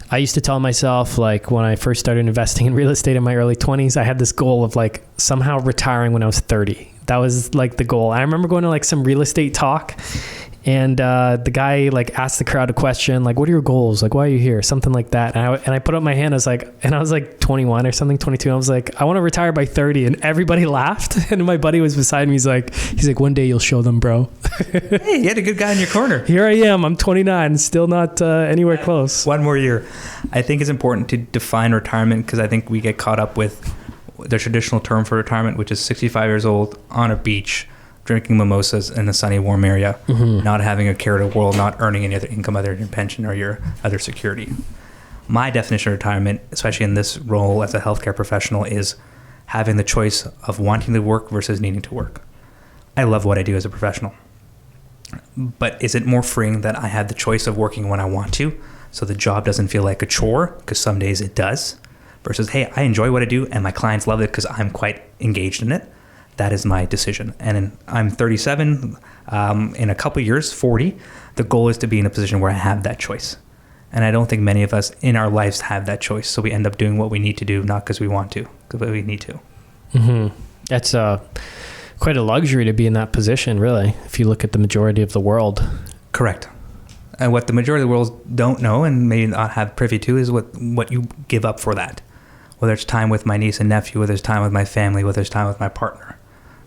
I used to tell myself, like when I first started investing in real estate in my early 20s, I had this goal of like somehow retiring when I was 30. That was like the goal. I remember going to like some real estate talk, and the guy like asked the crowd a question, like, what are your goals? Like, why are you here? Something like that. And I put up my hand. I was like 21 or something, 22. I was like, I want to retire by 30. And everybody laughed. And my buddy was beside me. He's like, one day you'll show them, bro. Hey, you had a good guy in your corner. Here I am. I'm 29, still not anywhere close. One more year. I think it's important to define retirement, because I think we get caught up with the traditional term for retirement, which is 65 years old on a beach, drinking mimosas in a sunny, warm area, Mm-hmm. not having a care of the world, not earning any other income other than your pension or your other security. My definition of retirement, especially in this role as a healthcare professional, is having the choice of wanting to work versus needing to work. I love what I do as a professional. But is it more freeing that I have the choice of working when I want to, so the job doesn't feel like a chore, because some days it does, versus, hey, I enjoy what I do and my clients love it because I'm quite engaged in it? That is my decision. And I'm 37. In a couple of years, 40, the goal is to be in a position where I have that choice. And I don't think many of us in our lives have that choice. So we end up doing what we need to do, not because we want to, because we need to. Mm-hmm. That's quite a luxury to be in that position, really, if you look at the majority of the world. Correct. And what the majority of the world don't know and may not have privy to is what you give up for that. Whether it's time with my niece and nephew, whether it's time with my family, whether it's time with my partner.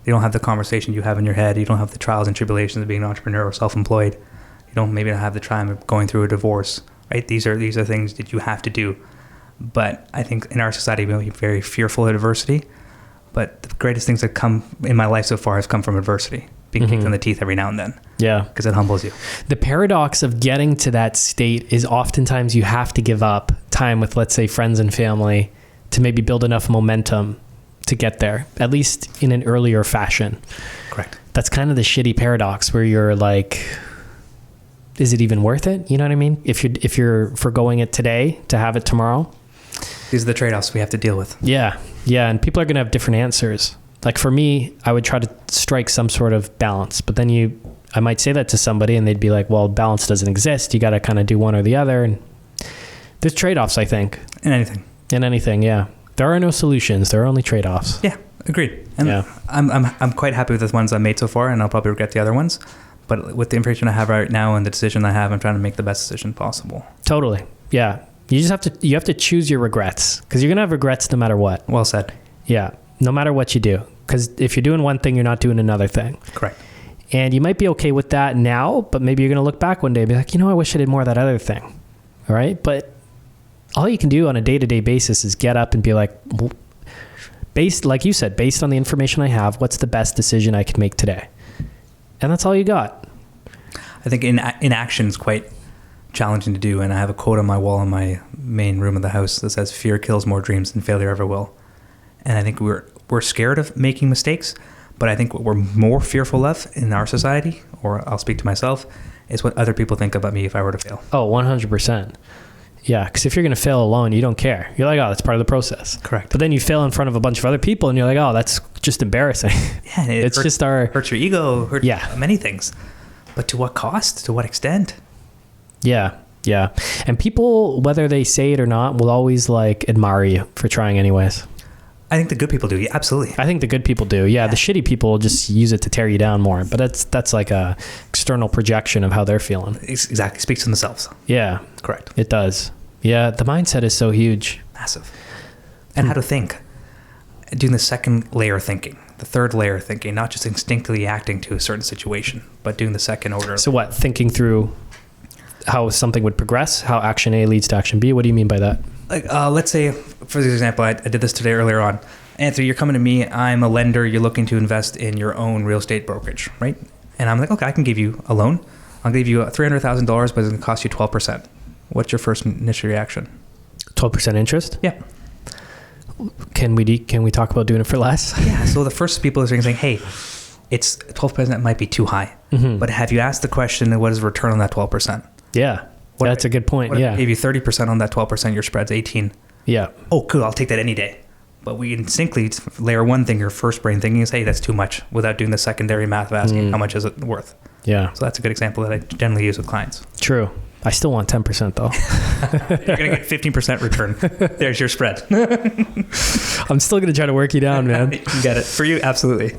You don't have the conversation you have in your head. You don't have the trials and tribulations of being an entrepreneur or self-employed. You don't maybe not have the time of going through a divorce, right? These are things that you have to do. But I think in our society, we're very fearful of adversity. But the greatest things that come in my life so far has come from adversity, being kicked in the teeth every now and then. Yeah. Because it humbles you. The paradox of getting to that state is oftentimes you have to give up time with, let's say, friends and family to maybe build enough momentum to get there, at least in an earlier fashion. Correct. That's kind of the shitty paradox where you're like, is it even worth it? You know what I mean? If you're foregoing it today to have it tomorrow. These are the trade-offs we have to deal with. Yeah. Yeah. And people are going to have different answers. Like for me, I would try to strike some sort of balance, but then I might say that to somebody and they'd be like, well, balance doesn't exist. You got to kind of do one or the other. And there's trade-offs, I think. In anything. Yeah. There are no solutions. There are only trade-offs. Yeah, agreed. And yeah. I'm quite happy with the ones I made so far, and I'll probably regret the other ones. But with the information I have right now and the decision I have, I'm trying to make the best decision possible. Totally. Yeah. You just have to choose your regrets, because you're going to have regrets no matter what. Well said. Yeah. No matter what you do. Because if you're doing one thing, you're not doing another thing. Correct. And you might be okay with that now, but maybe you're going to look back one day and be like, I wish I did more of that other thing. All right. But all you can do on a day-to-day basis is get up and be like, like you said, based on the information I have, what's the best decision I can make today? And that's all you got. I think in action is quite challenging to do. And I have a quote on my wall in my main room of the house that says, fear kills more dreams than failure ever will. And I think we're scared of making mistakes, but I think what we're more fearful of in our society, or I'll speak to myself, is what other people think about me if I were to fail. Oh, 100%. Yeah, because if you're going to fail alone, you don't care. You're like, oh, that's part of the process. Correct. But then you fail in front of a bunch of other people, and you're like, oh, that's just embarrassing. Yeah, and it's just our... hurts your ego, hurts Yeah. many things. But to what cost? To what extent? Yeah, yeah. And people, whether they say it or not, will always like admire you for trying anyways. I think the good people do. Yeah, absolutely. I think the good people do. Yeah, the shitty people will just use it to tear you down more. But that's like a external projection of how they're feeling. Exactly. Speaks to themselves. Yeah. Correct. It does. Yeah, the mindset is so huge. Massive. And how to think. Doing the second layer of thinking, the third layer of thinking, not just instinctively acting to a certain situation, but doing the second order. So what? Thinking through how something would progress, how action A leads to action B. What do you mean by that? Like, let's say, for example, I did this today earlier on. Anthony, you're coming to me. I'm a lender. You're looking to invest in your own real estate brokerage, right? And I'm like, okay, I can give you a loan. I'll give you $300,000, but it's going to cost you 12%. What's your first initial reaction? 12% interest? Yeah. Can we talk about doing it for less? Yeah. So the first people are saying, hey, it's 12% might be too high. Mm-hmm. But have you asked the question, what is the return on that 12%? Yeah. What That's a good point. What Yeah. if I gave you 30% on that 12%, your spread's 18. Yeah. Oh, cool. I'll take that any day. But we instinctively, layer one thing, your first brain thinking is, hey, that's too much, without doing the secondary math of asking how much is it worth. Yeah. So that's a good example that I generally use with clients. True. I still want 10% though. You're going to get 15% return. There's your spread. I'm still going to try to work you down, man. You can get it. For you, absolutely.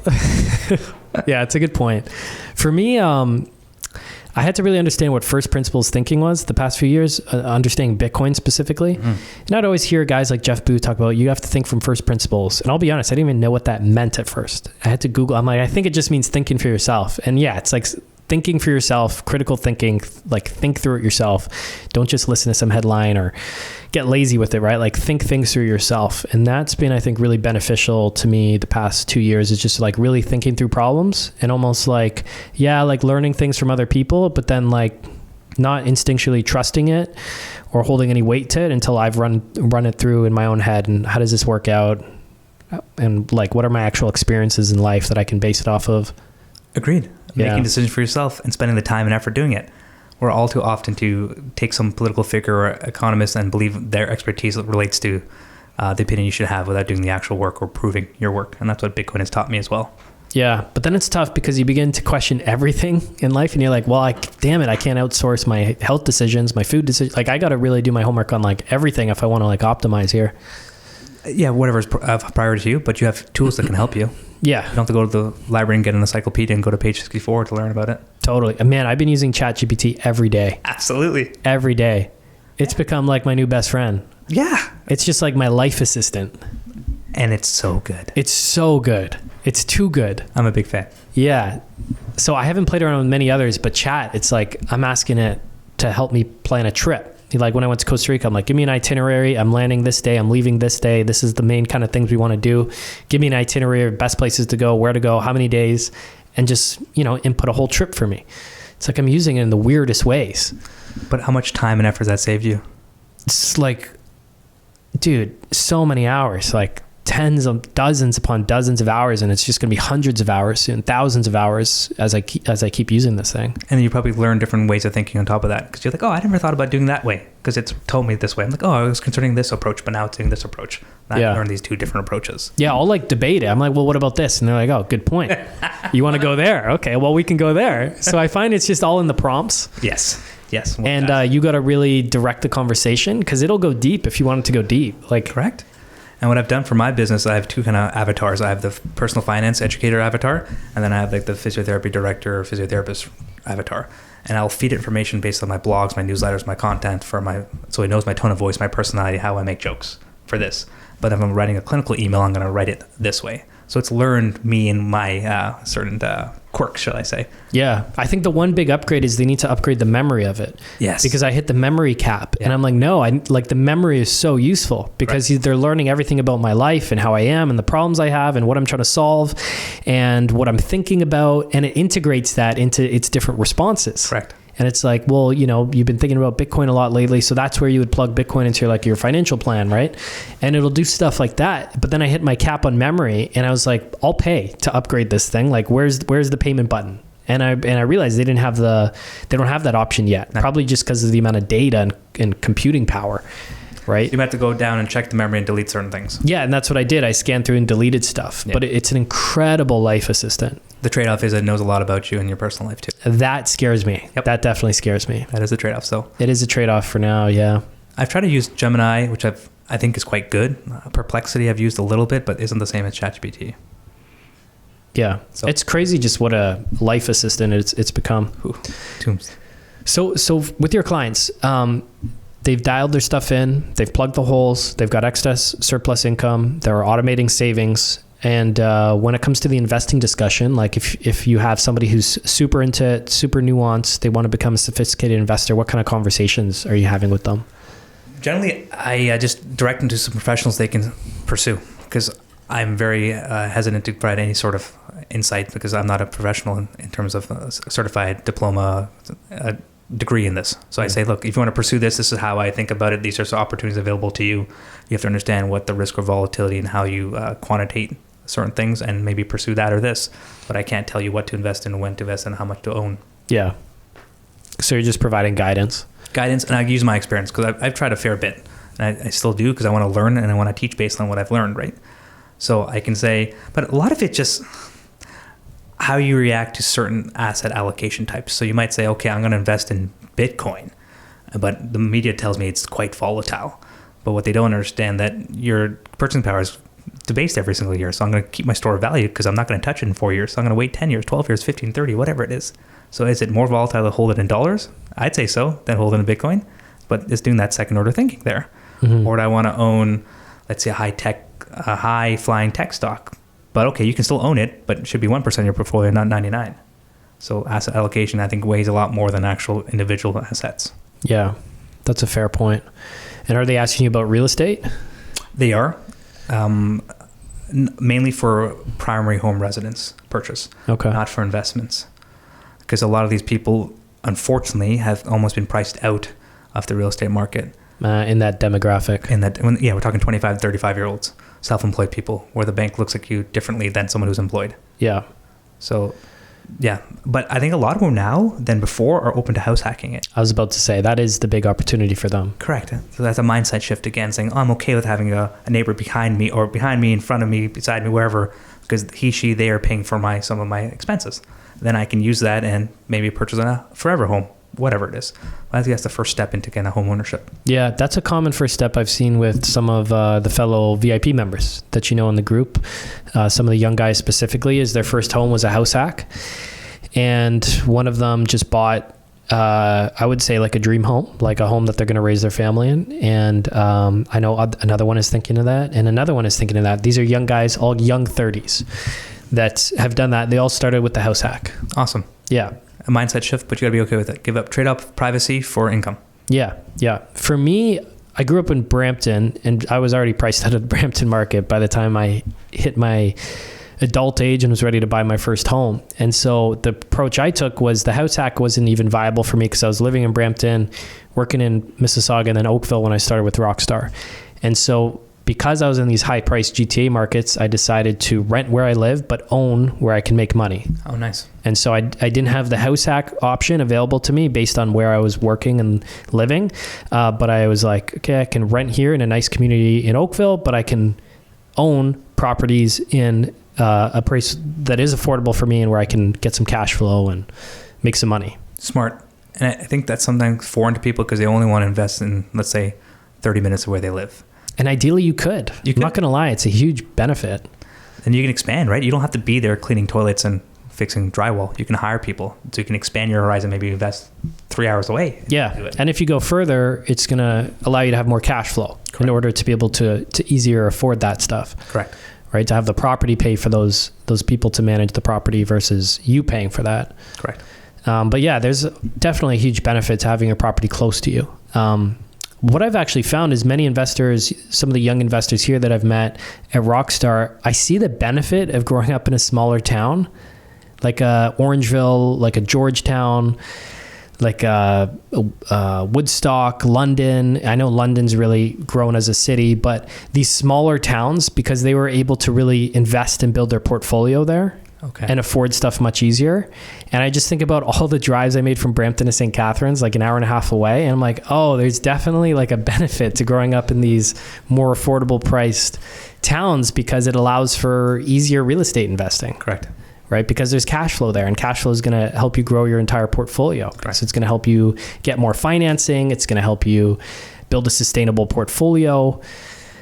Yeah, it's a good point. For me, I had to really understand what first principles thinking was the past few years, understanding Bitcoin specifically. And I'd always hear guys like Jeff Booth talk about, you have to think from first principles. And I'll be honest, I didn't even know what that meant at first. I had to Google. I'm like, I think it just means thinking for yourself. And yeah, it's like thinking for yourself, critical thinking, like think through it yourself. Don't just listen to some headline or get lazy with it, right? Like think things through yourself. And that's been, I think, really beneficial to me the past 2 years, is just like really thinking through problems and almost like, yeah, like learning things from other people, but then like not instinctually trusting it or holding any weight to it until I've run it through in my own head. And how does this work out? And like, what are my actual experiences in life that I can base it off of? Agreed. Yeah. Making decisions for yourself and spending the time and effort doing it. We're all too often to take some political figure or economist and believe their expertise relates to the opinion you should have without doing the actual work or proving your work. And that's what Bitcoin has taught me as well. Yeah, but then it's tough because you begin to question everything in life and you're like, well, damn it, I can't outsource my health decisions, my food decisions. Like I got to really do my homework on like everything if I want to like optimize here. Yeah, whatever's priority to you, but you have tools that can help you. Yeah. You don't have to go to the library and get an encyclopedia and go to page 64 to learn about it. Totally. Man, I've been using ChatGPT every day. Absolutely. Every day. It's become like my new best friend. Yeah. It's just like my life assistant. And it's so good. It's so good. It's too good. I'm a big fan. Yeah. So I haven't played around with many others, but Chat, it's like I'm asking it to help me plan a trip. Like when I went to Costa Rica, I'm like, give me an itinerary. I'm landing this day. I'm leaving this day. This is the main kind of things we want to do. Give me an itinerary of best places to go, where to go, how many days, and just, input a whole trip for me. It's like I'm using it in the weirdest ways. But how much time and effort has that saved you? It's like, dude, so many hours, like dozens upon dozens of hours, and it's just going to be hundreds of hours soon, thousands of hours as I keep using this thing. And then you probably learn different ways of thinking on top of that, because you're like, oh, I never thought about doing that way, because it's told me this way. I'm like, oh, I was considering this approach, but now it's doing this approach. And I learned these two different approaches. Yeah, I'll like debate it. I'm like, well, what about this? And they're like, oh, good point. You want to go there? Okay, well, we can go there. So I find it's just all in the prompts. Yes. And you got to really direct the conversation, because it'll go deep if you want it to go deep. Like, correct. And what I've done for my business, I have two kind of avatars. I have the personal finance educator avatar, and then I have like the physiotherapy director or physiotherapist avatar. And I'll feed information based on my blogs, my newsletters, my content so he knows my tone of voice, my personality, how I make jokes for this. But if I'm writing a clinical email, I'm going to write it this way. So it's learned me and my certain quirks, shall I say. Yeah. I think the one big upgrade is they need to upgrade the memory of it. Yes. Because I hit the memory cap and I'm like, no, the memory is so useful because they're learning everything about my life and how I am and the problems I have and what I'm trying to solve and what I'm thinking about. And it integrates that into its different responses. Correct. And it's like, well, you've been thinking about Bitcoin a lot lately. So that's where you would plug Bitcoin into your financial plan, right? And it'll do stuff like that. But then I hit my cap on memory and I was like, I'll pay to upgrade this thing. Like, where's the payment button? And I realized they don't have that option yet. No. Probably just because of the amount of data and computing power, right? You have to go down and check the memory and delete certain things. Yeah, and that's what I did. I scanned through and deleted stuff. Yeah. But it's an incredible life assistant. The trade-off is it knows a lot about you and your personal life too. That scares me. Yep. That definitely scares me. That is a trade-off. So It is a trade-off for now, yeah. I've tried to use Gemini, which I think is quite good. Perplexity I've used a little bit, but isn't the same as ChatGPT. Yeah. So- It's crazy just what a life assistant it's become. Ooh, tombs. So with your clients, they've dialed their stuff in, they've plugged the holes, they've got excess surplus income, they're automating savings. And when it comes to the investing discussion, like if you have somebody who's super into it, super nuanced, they want to become a sophisticated investor, what kind of conversations are you having with them? Generally, I just direct them to some professionals they can pursue, because I'm very hesitant to provide any sort of insight, because I'm not a professional in terms of a certified diploma degree in this. So I say, look, if you want to pursue this is how I think about it. These are some opportunities available to you. You have to understand what the risk or volatility and how you quantitate certain things, and maybe pursue that or this. But I can't tell you what to invest in, when to invest, and how much to own. Yeah. So you're just providing guidance. And I use my experience, because I've tried a fair bit, and I still do, because I want to learn and I want to teach based on what I've learned, right? So I can say, but a lot of it just how you react to certain asset allocation types. So you might say, okay, I'm going to invest in Bitcoin, but the media tells me it's quite volatile. But what they don't understand, that your purchasing power is debased every single year. So I'm going to keep my store of value, because I'm not going to touch it in 4 years. So I'm going to wait 10 years, 12 years, 15, 30, whatever it is. So is it more volatile to hold it in dollars? I'd say so, than hold it in Bitcoin. But it's doing that second order thinking there. Mm-hmm. Or do I want to own, let's say, a high flying tech stock? But okay, you can still own it, but it should be 1% of your portfolio, not 99. So asset allocation, I think, weighs a lot more than actual individual assets. Yeah, that's a fair point. And are they asking you about real estate? They are. Mainly for primary home residence purchase, Okay. not for investments. Because a lot of these people, unfortunately, have almost been priced out of the real estate market. In that demographic. We're talking 25, 35-year-olds, self-employed people, where the bank looks at you differently than someone who's employed. Yeah. So, yeah. But I think a lot more now than before are open to house hacking it. I was about to say, that is the big opportunity for them. Correct. So that's a mindset shift again, saying, oh, I'm okay with having a neighbor behind me, or behind me, in front of me, beside me, wherever, because they are paying for some of my expenses. Then I can use that and maybe purchase a forever home, whatever it is. I think that's the first step into kind of home ownership. Yeah, that's a common first step I've seen with some of the fellow VIP members that you know in the group. Some of the young guys specifically, is their first home was a house hack. And one of them just bought, I would say, like a dream home, like a home that they're going to raise their family in. And I know another one is thinking of that, and another one is thinking of that. These are young guys, all young 30s, that have done that. They all started with the house hack. Awesome. Yeah. A mindset shift, but you got to be okay with it. Trade up privacy for income. Yeah. For me, I grew up in Brampton, and I was already priced out of the Brampton market by the time I hit my adult age and was ready to buy my first home. And so the approach I took was the house hack wasn't even viable for me, because I was living in Brampton, working in Mississauga, and then Oakville when I started with Rockstar. And so because I was in these high-priced GTA markets, I decided to rent where I live, but own where I can make money. Oh, nice. And so I didn't have the house hack option available to me based on where I was working and living. But I was like, okay, I can rent here in a nice community in Oakville, but I can own properties in a price that is affordable for me and where I can get some cash flow and make some money. Smart. And I think that's sometimes foreign to people, because they only want to invest in, let's say, 30 minutes of where they live. And ideally you could. I'm not going to lie, it's a huge benefit. And you can expand, right? You don't have to be there cleaning toilets and fixing drywall. You can hire people. So you can expand your horizon, maybe invest 3 hours away. Yeah. And if you go further, it's going to allow you to have more cash flow. Correct. In order to be able to easier afford that stuff. Correct. Right? To have the property pay for those people to manage the property versus you paying for that. Correct. But yeah, there's definitely a huge benefit to having a property close to you. What I've actually found is many investors, some of the young investors here that I've met at Rockstar, I see the benefit of growing up in a smaller town, like a Orangeville, like a Georgetown, like Woodstock, London. I know London's really grown as a city, but these smaller towns, because they were able to really invest and build their portfolio there and afford stuff much easier. And I just think about all the drives I made from Brampton to St. Catharines, like an hour and a half away. And I'm like, oh, there's definitely like a benefit to growing up in these more affordable priced towns because it allows for easier real estate investing. Correct. Right? Because there's cash flow there, and cash flow is going to help you grow your entire portfolio. Correct. So it's going to help you get more financing. It's going to help you build a sustainable portfolio.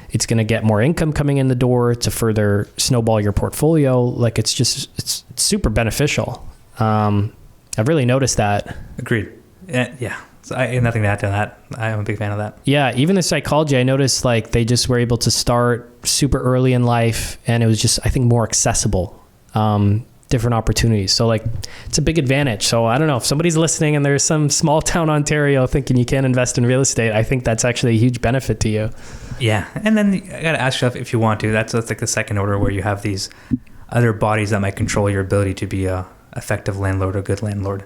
It's going to get more income coming in the door to further snowball your portfolio. Like it's super beneficial. I've really noticed that. Agreed. Yeah. So I have nothing to add to that. I am a big fan of that. Yeah. Even the psychology, I noticed like they just were able to start super early in life, and it was just, I think, more accessible, different opportunities. So like it's a big advantage. So I don't know if somebody's listening and there's some small town Ontario thinking you can't invest in real estate. I think that's actually a huge benefit to you. Yeah. And then I got to ask yourself if you want to. That's like the second order where you have these other bodies that might control your ability to be a effective landlord or good landlord.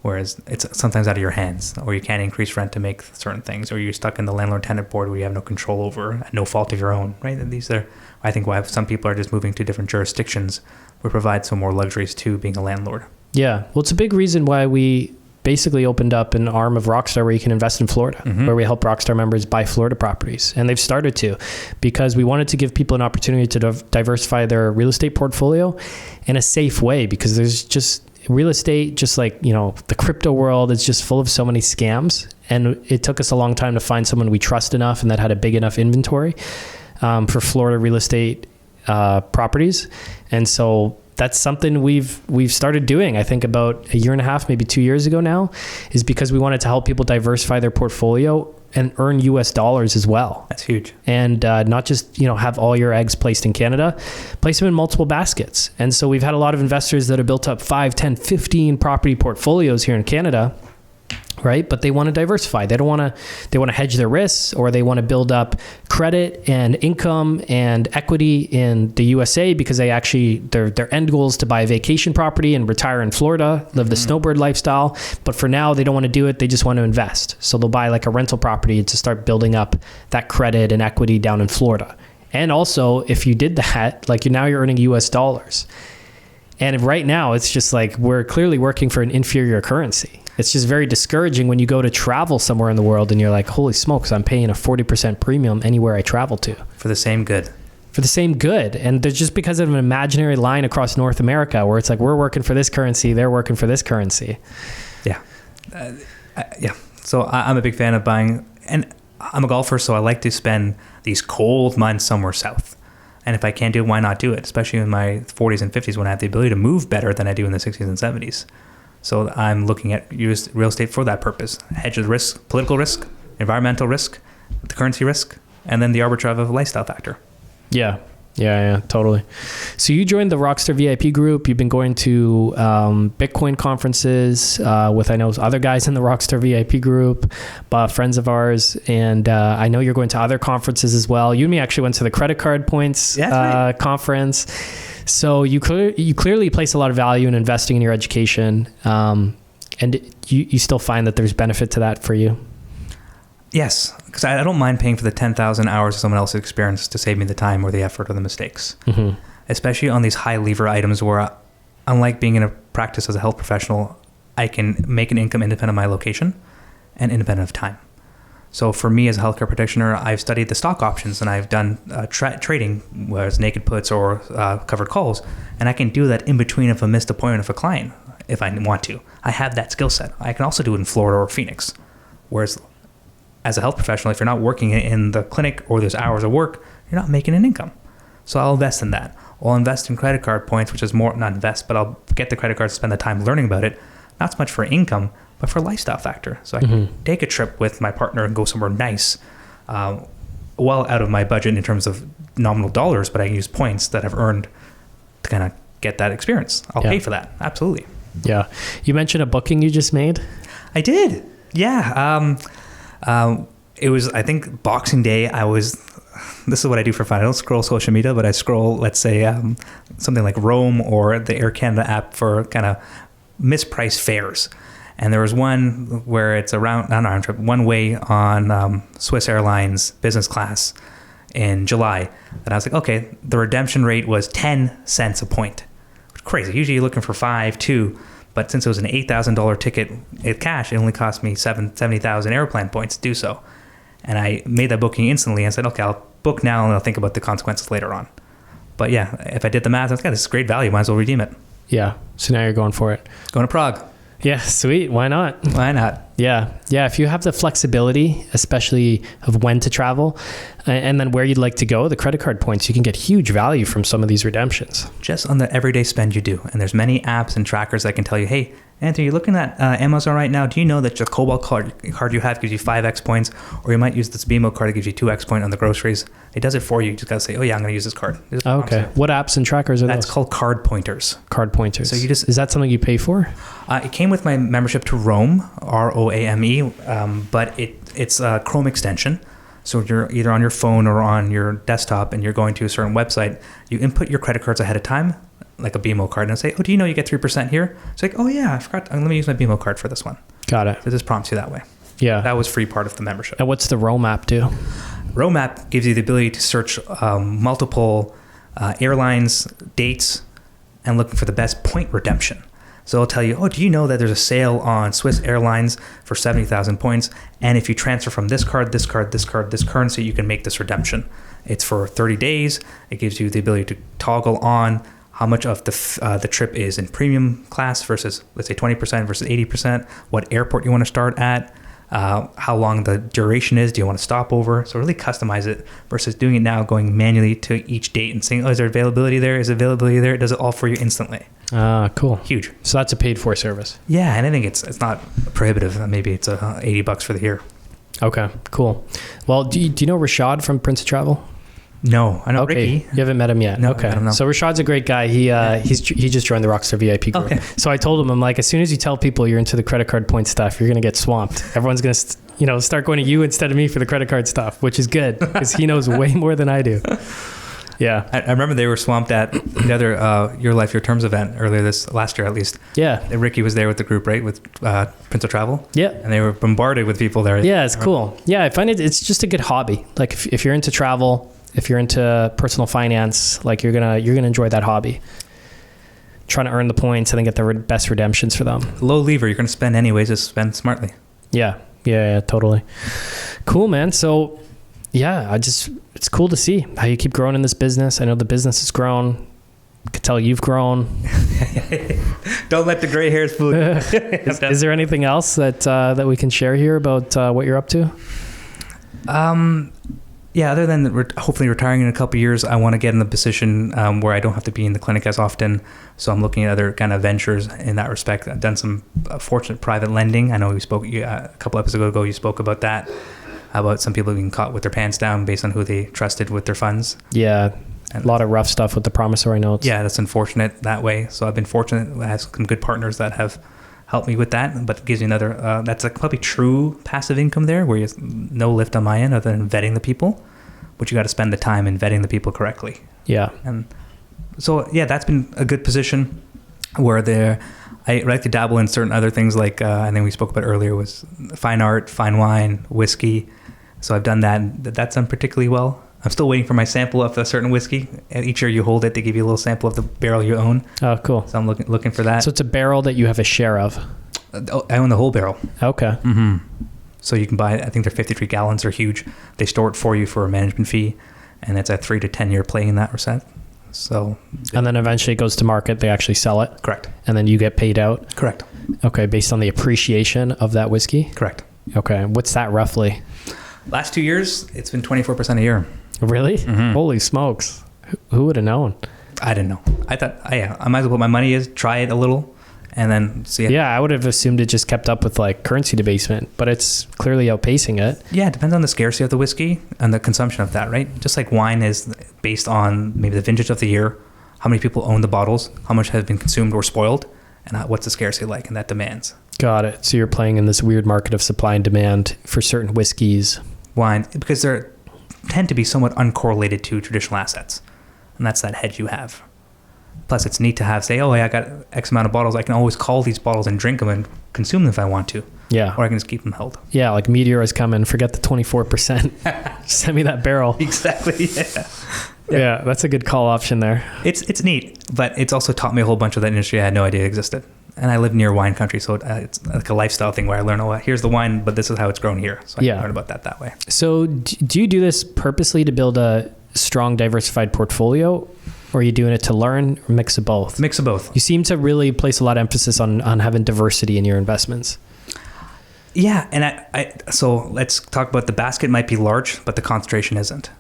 Whereas it's sometimes out of your hands, or you can't increase rent to make certain things, or you're stuck in the landlord-tenant board where you have no control over at no fault of your own, right? And these are, I think, why some people are just moving to different jurisdictions where provide some more luxuries to being a landlord. Yeah. Well, it's a big reason why we basically opened up an arm of Rockstar where you can invest in Florida, where we help Rockstar members buy Florida properties. And they've started to, because we wanted to give people an opportunity to diversify their real estate portfolio in a safe way, because there's just real estate, just like, you know, the crypto world is just full of so many scams. And it took us a long time to find someone we trust enough and that had a big enough inventory for Florida real estate properties. And so that's something we've started doing, I think about a year and a half, maybe 2 years ago now, is because we wanted to help people diversify their portfolio and earn US dollars as well. That's huge. And not just, you know, have all your eggs placed in Canada, place them in multiple baskets. And so we've had a lot of investors that have built up 5, 10, 15 property portfolios here in Canada, right? But they want to diversify. They want to hedge their risks, or they want to build up credit and income and equity in the USA because they actually, their end goal is to buy a vacation property and retire in Florida, live the snowbird lifestyle. But for now, they don't want to do it. They just want to invest. So they'll buy like a rental property to start building up that credit and equity down in Florida. And also, if you did that, like now you're earning US dollars. And right now, it's just like we're clearly working for an inferior currency. It's just very discouraging when you go to travel somewhere in the world and you're like, holy smokes, I'm paying a 40% premium anywhere I travel to. For the same good. For the same good. And there's just because of an imaginary line across North America where it's like, we're working for this currency, they're working for this currency. Yeah. Yeah. So I'm a big fan of buying, and I'm a golfer, so I like to spend these cold months somewhere south. And if I can't do it, why not do it? Especially in my 40s and 50s when I have the ability to move better than I do in the 60s and 70s. So I'm looking at use real estate for that purpose. Hedge the risk, political risk, environmental risk, the currency risk, and then the arbitrage of a lifestyle factor. Yeah, totally. So you joined the Rockstar VIP group. You've been going to Bitcoin conferences with, I know, other guys in the Rockstar VIP group, friends of ours. And I know you're going to other conferences as well. You and me actually went to the credit card points conference. So you clearly place a lot of value in investing in your education. And you still find that there's benefit to that for you? Yes, because I don't mind paying for the 10,000 hours of someone else's experience to save me the time or the effort or the mistakes. Especially on these high lever items where, unlike being in a practice as a health professional, I can make an income independent of my location and independent of time. So for me as a healthcare practitioner, I've studied the stock options and I've done trading, whether it's naked puts or covered calls, and I can do that in between if I missed appointment of a client if I want to. I have that skill set. I can also do it in Florida or Phoenix. Whereas as a health professional, if you're not working in the clinic or there's hours of work, you're not making an income. So I'll invest in that. I'll invest in credit card points, which is more, not invest, but I'll get the credit card to spend the time learning about it, not so much for income, but for lifestyle factor. So I can take a trip with my partner and go somewhere nice, well out of my budget in terms of nominal dollars, but I can use points that I've earned to kind of get that experience. I'll pay for that. Absolutely. Yeah. You mentioned a booking you just made. I did. Yeah. It was, I think, Boxing Day. This is what I do for fun. I don't scroll social media, but I scroll, let's say, something like Rome or the Air Canada app for kind of mispriced fares. And there was one where it's not an round trip, one way on Swiss Airlines business class in July. And I was like, okay, the redemption rate was 10 cents a point, which crazy. Usually you're looking for 5, 2, but since it was an $8,000 ticket at cash, it only cost me 70,000 Aeroplan points to do so. And I made that booking instantly and said, okay, I'll book now and I'll think about the consequences later on. But yeah, if I did the math, I was like, this is great value. Might as well redeem it. Yeah. So now you're going for it. Going to Prague. Yeah. Sweet. Why not? Why not? Yeah. Yeah. If you have the flexibility, especially of when to travel and then where you'd like to go, the credit card points, you can get huge value from some of these redemptions. Just on the everyday spend you do. And there's many apps and trackers that can tell you, hey, Anthony, you're looking at Amazon right now. Do you know that your Cobalt card you have gives you 5x points? Or you might use this BMO card that gives you 2x point on the groceries. It does it for you. You just got to say, oh yeah, I'm going to use this card. Okay. What apps and trackers are those? That's called card pointers. Card pointers. So you just, is that something you pay for? It came with my membership to Roam, ROAME, but it's a Chrome extension. So you're either on your phone or on your desktop and you're going to a certain website. You input your credit cards ahead of time, like a BMO card, and say, oh, do you know you get 3% here? It's like, oh yeah, I forgot. Let me use my BMO card for this one. Got it. So this prompts you that way. Yeah. That was free part of the membership. And what's the Roam app do? Roam app gives you the ability to search multiple airlines, dates, and looking for the best point redemption. So it'll tell you, oh, do you know that there's a sale on Swiss Airlines for 70,000 points? And if you transfer from this card, this card, this card, this currency, you can make this redemption. It's for 30 days. It gives you the ability to toggle on how much of the trip is in premium class versus, let's say, 20% versus 80%, what airport you want to start at, how long the duration is, do you want to stop over? So really customize it versus doing it now, going manually to each date and saying, oh, is there availability there? Is availability there? It does it all for you instantly. Ah, cool. Huge. So that's a paid for service. Yeah, and I think it's not prohibitive. Maybe it's $80 for the year. Okay, cool. Well, do you know Rashad from Prince of Travel? No, I know Okay. Ricky. You haven't met him yet? No, okay. I don't know. So Rashad's a great guy. He just joined the Rockstar VIP group. Okay. So I told him, I'm like, as soon as you tell people you're into the credit card point stuff, you're going to get swamped. Everyone's going to start going to you instead of me for the credit card stuff, which is good because he knows way more than I do. Yeah. I remember they were swamped at the other Your Life, Your Terms event earlier last year at least. Yeah. Ricky was there with the group, right? With Prince of Travel. Yeah. And they were bombarded with people there. Yeah, it's cool. Yeah, I find it's just a good hobby. Like if you're into travel, if you're into personal finance, like you're gonna enjoy that hobby. Trying to earn the points and then get the best redemptions for them. Low lever, you're going to spend anyways, just spend smartly. Yeah, totally. Cool, man. So yeah, it's cool to see how you keep growing in this business. I know the business has grown. I could tell you've grown. Don't let the gray hairs fool you. Is there anything else that we can share here about what you're up to? Yeah, other than hopefully retiring in a couple of years, I want to get in the position where I don't have to be in the clinic as often. So I'm looking at other kind of ventures in that respect. I've done some fortunate private lending. I know we spoke a couple episodes ago. You spoke about that, about some people being caught with their pants down based on who they trusted with their funds. Yeah, a lot of rough stuff with the promissory notes. Yeah, that's unfortunate that way. So I've been fortunate. I have some good partners that have helped me with that, but it gives you another, that's like probably true passive income there where you have no lift on my end other than vetting the people, but you got to spend the time in vetting the people correctly. Yeah. And so, yeah, that's been a good position where I like to dabble in certain other things like, I think we spoke about earlier was fine art, fine wine, whiskey. So I've done that, and that's done particularly well. I'm still waiting for my sample of a certain whiskey. Each year you hold it, they give you a little sample of the barrel you own. Oh, cool. So I'm looking for that. So it's a barrel that you have a share of? I own the whole barrel. Okay. Mm-hmm. So you can buy it. I think they're 53 gallons. They're huge. They store it for you for a management fee, and it's a 3 to 10 year play in that respect. So. And then eventually it goes to market. They actually sell it. Correct. And then you get paid out. Correct. Okay, based on the appreciation of that whiskey. Correct. Okay, what's that roughly? Last 2 years, it's been 24% a year. Really? Mm-hmm. Holy smokes. Who would have known? I didn't know. I thought, I might as well put my money is, try it a little, and then see it. Yeah, I would have assumed it just kept up with like currency debasement, but it's clearly outpacing it. Yeah, it depends on the scarcity of the whiskey and the consumption of that, right? Just like wine is based on maybe the vintage of the year, how many people own the bottles, how much has been consumed or spoiled, and what's the scarcity like, and that demands. Got it. So you're playing in this weird market of supply and demand for certain whiskeys. Wine, because they're tend to be somewhat uncorrelated to traditional assets, and that's that hedge you have. Plus it's neat to have say, oh, I got X amount of bottles, I can always call these bottles and drink them and consume them if I want to. Yeah. Or I can just keep them held. Yeah, like Meteor is coming, forget the 24%. Send me that barrel. Exactly. Yeah. Yeah, that's a good call option there. It's neat, but it's also taught me a whole bunch of that industry I had no idea existed. And I live near wine country, so it's like a lifestyle thing where I learn, here's the wine, but this is how it's grown here. So I can learn about that way. So do you do this purposely to build a strong, diversified portfolio, or are you doing it to learn, or mix of both? Mix of both. You seem to really place a lot of emphasis on having diversity in your investments. Yeah, and so let's talk about the basket might be large, but the concentration isn't.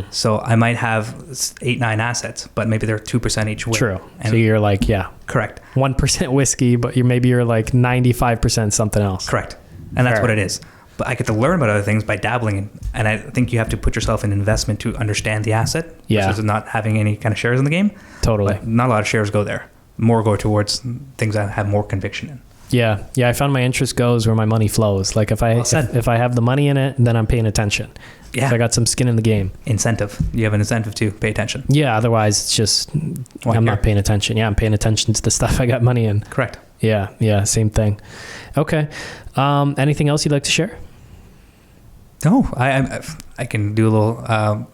So I might have 8-9 assets, but maybe they're 2% each way. True. And so you're like, correct. 1% whiskey, but you're like 95% something else. Correct. And that's what it is. But I get to learn about other things by dabbling in. And I think you have to put yourself in investment to understand the asset versus not having any kind of shares in the game. Totally. But not a lot of shares go there. More go towards things I have more conviction in. Yeah. I found my interest goes where my money flows. Like if I have the money in it, then I'm paying attention. Yeah. So I got some skin in the game. Incentive. You have an incentive to pay attention. Yeah. Otherwise it's just, I'm not paying attention. Yeah. I'm paying attention to the stuff I got money in. Correct. Yeah. Same thing. Okay. Anything else you'd like to share? No, I can do a little,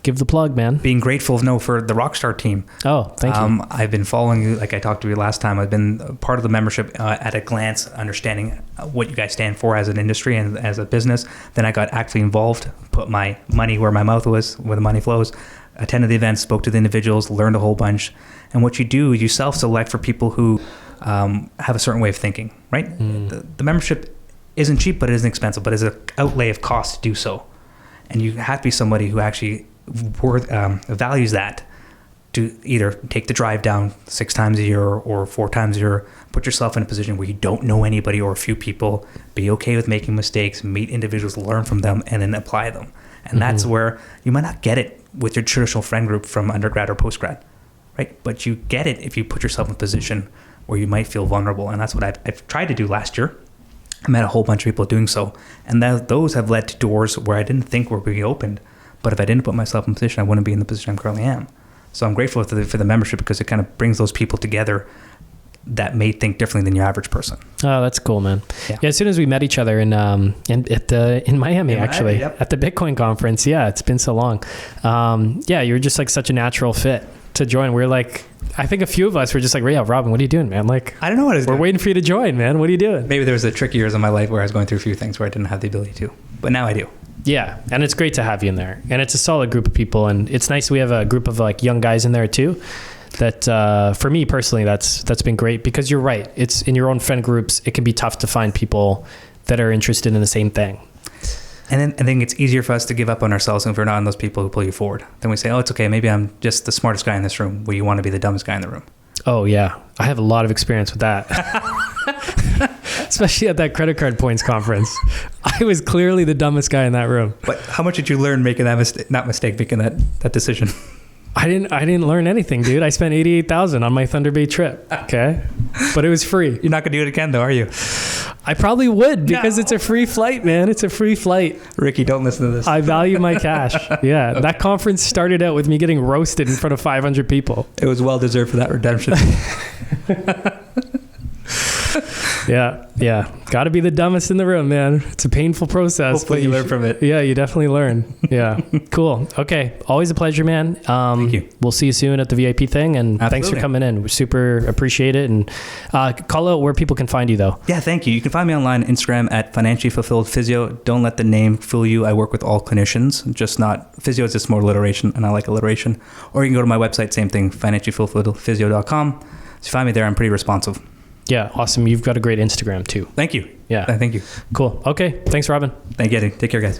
give the plug, man. Being grateful for the Rockstar team. Oh, thank you. I've been following you, like I talked to you last time. I've been part of the membership at a glance, understanding what you guys stand for as an industry and as a business. Then I got actually involved, put my money where my mouth was, where the money flows, attended the events, spoke to the individuals, learned a whole bunch. And what you do is you self-select for people who have a certain way of thinking, right? The membership isn't cheap, but it isn't expensive, but it's an outlay of cost to do so. And you have to be somebody who actually values that to either take the drive down 6 times a year or 4 times a year, put yourself in a position where you don't know anybody or a few people, be okay with making mistakes, meet individuals, learn from them, and then apply them. And that's where you might not get it with your traditional friend group from undergrad or postgrad, right? But you get it if you put yourself in a position where you might feel vulnerable. And that's what I've tried to do last year. I met a whole bunch of people doing so. And those have led to doors where I didn't think were being opened. But if I didn't put myself in a position, I wouldn't be in the position I currently am. So I'm grateful for the membership because it kind of brings those people together that may think differently than your average person. Oh, that's cool, man. Yeah, as soon as we met each other in Miami, actually, at the Bitcoin conference. Yeah, it's been so long. You were just like such a natural fit to join. We're like, I think a few of us were just like, yeah, Robin, what are you doing, man? Like, I don't know what I was doing. We're waiting for you to join, man. What are you doing? Maybe there was a tricky years in my life where I was going through a few things where I didn't have the ability to, but now I do. Yeah, and it's great to have you in there. And it's a solid group of people, and it's nice we have a group of like young guys in there too. That for me personally, that's been great because you're right. It's in your own friend groups. It can be tough to find people that are interested in the same thing. And then I think it's easier for us to give up on ourselves if we're not on those people who pull you forward. Then we say, oh, it's okay. Maybe I'm just the smartest guy in this room, where you want to be the dumbest guy in the room. Oh yeah, I have a lot of experience with that. Especially at that credit card points conference. I was clearly the dumbest guy in that room. But how much did you learn making that making that decision? I didn't learn anything, dude. I spent $88,000 on my Thunder Bay trip. Okay. But it was free. You're not going to do it again though, are you? I probably would because it's a free flight, man. It's a free flight. Ricky, don't listen to this. I value my cash. Yeah. Okay. That conference started out with me getting roasted in front of 500 people. It was well deserved for that redemption. Yeah. Got to be the dumbest in the room, man. It's a painful process. Hopefully you learn from it. Yeah, you definitely learn. Yeah. Cool. Okay. Always a pleasure, man. Thank you. We'll see you soon at the VIP thing. And Absolutely. Thanks for coming in. We super appreciate it. And call out where people can find you, though. Yeah, thank you. You can find me online, Instagram at Financially Fulfilled Physio. Don't let the name fool you. I work with all clinicians, just not physio. Is just more alliteration, and I like alliteration. Or you can go to my website, same thing, financiallyfulfilledphysio.com. So if you find me there, I'm pretty responsive. Yeah, awesome. You've got a great Instagram too. Thank you. Yeah. Thank you. Cool. Okay. Thanks, Robin. Thank you. Take care, guys.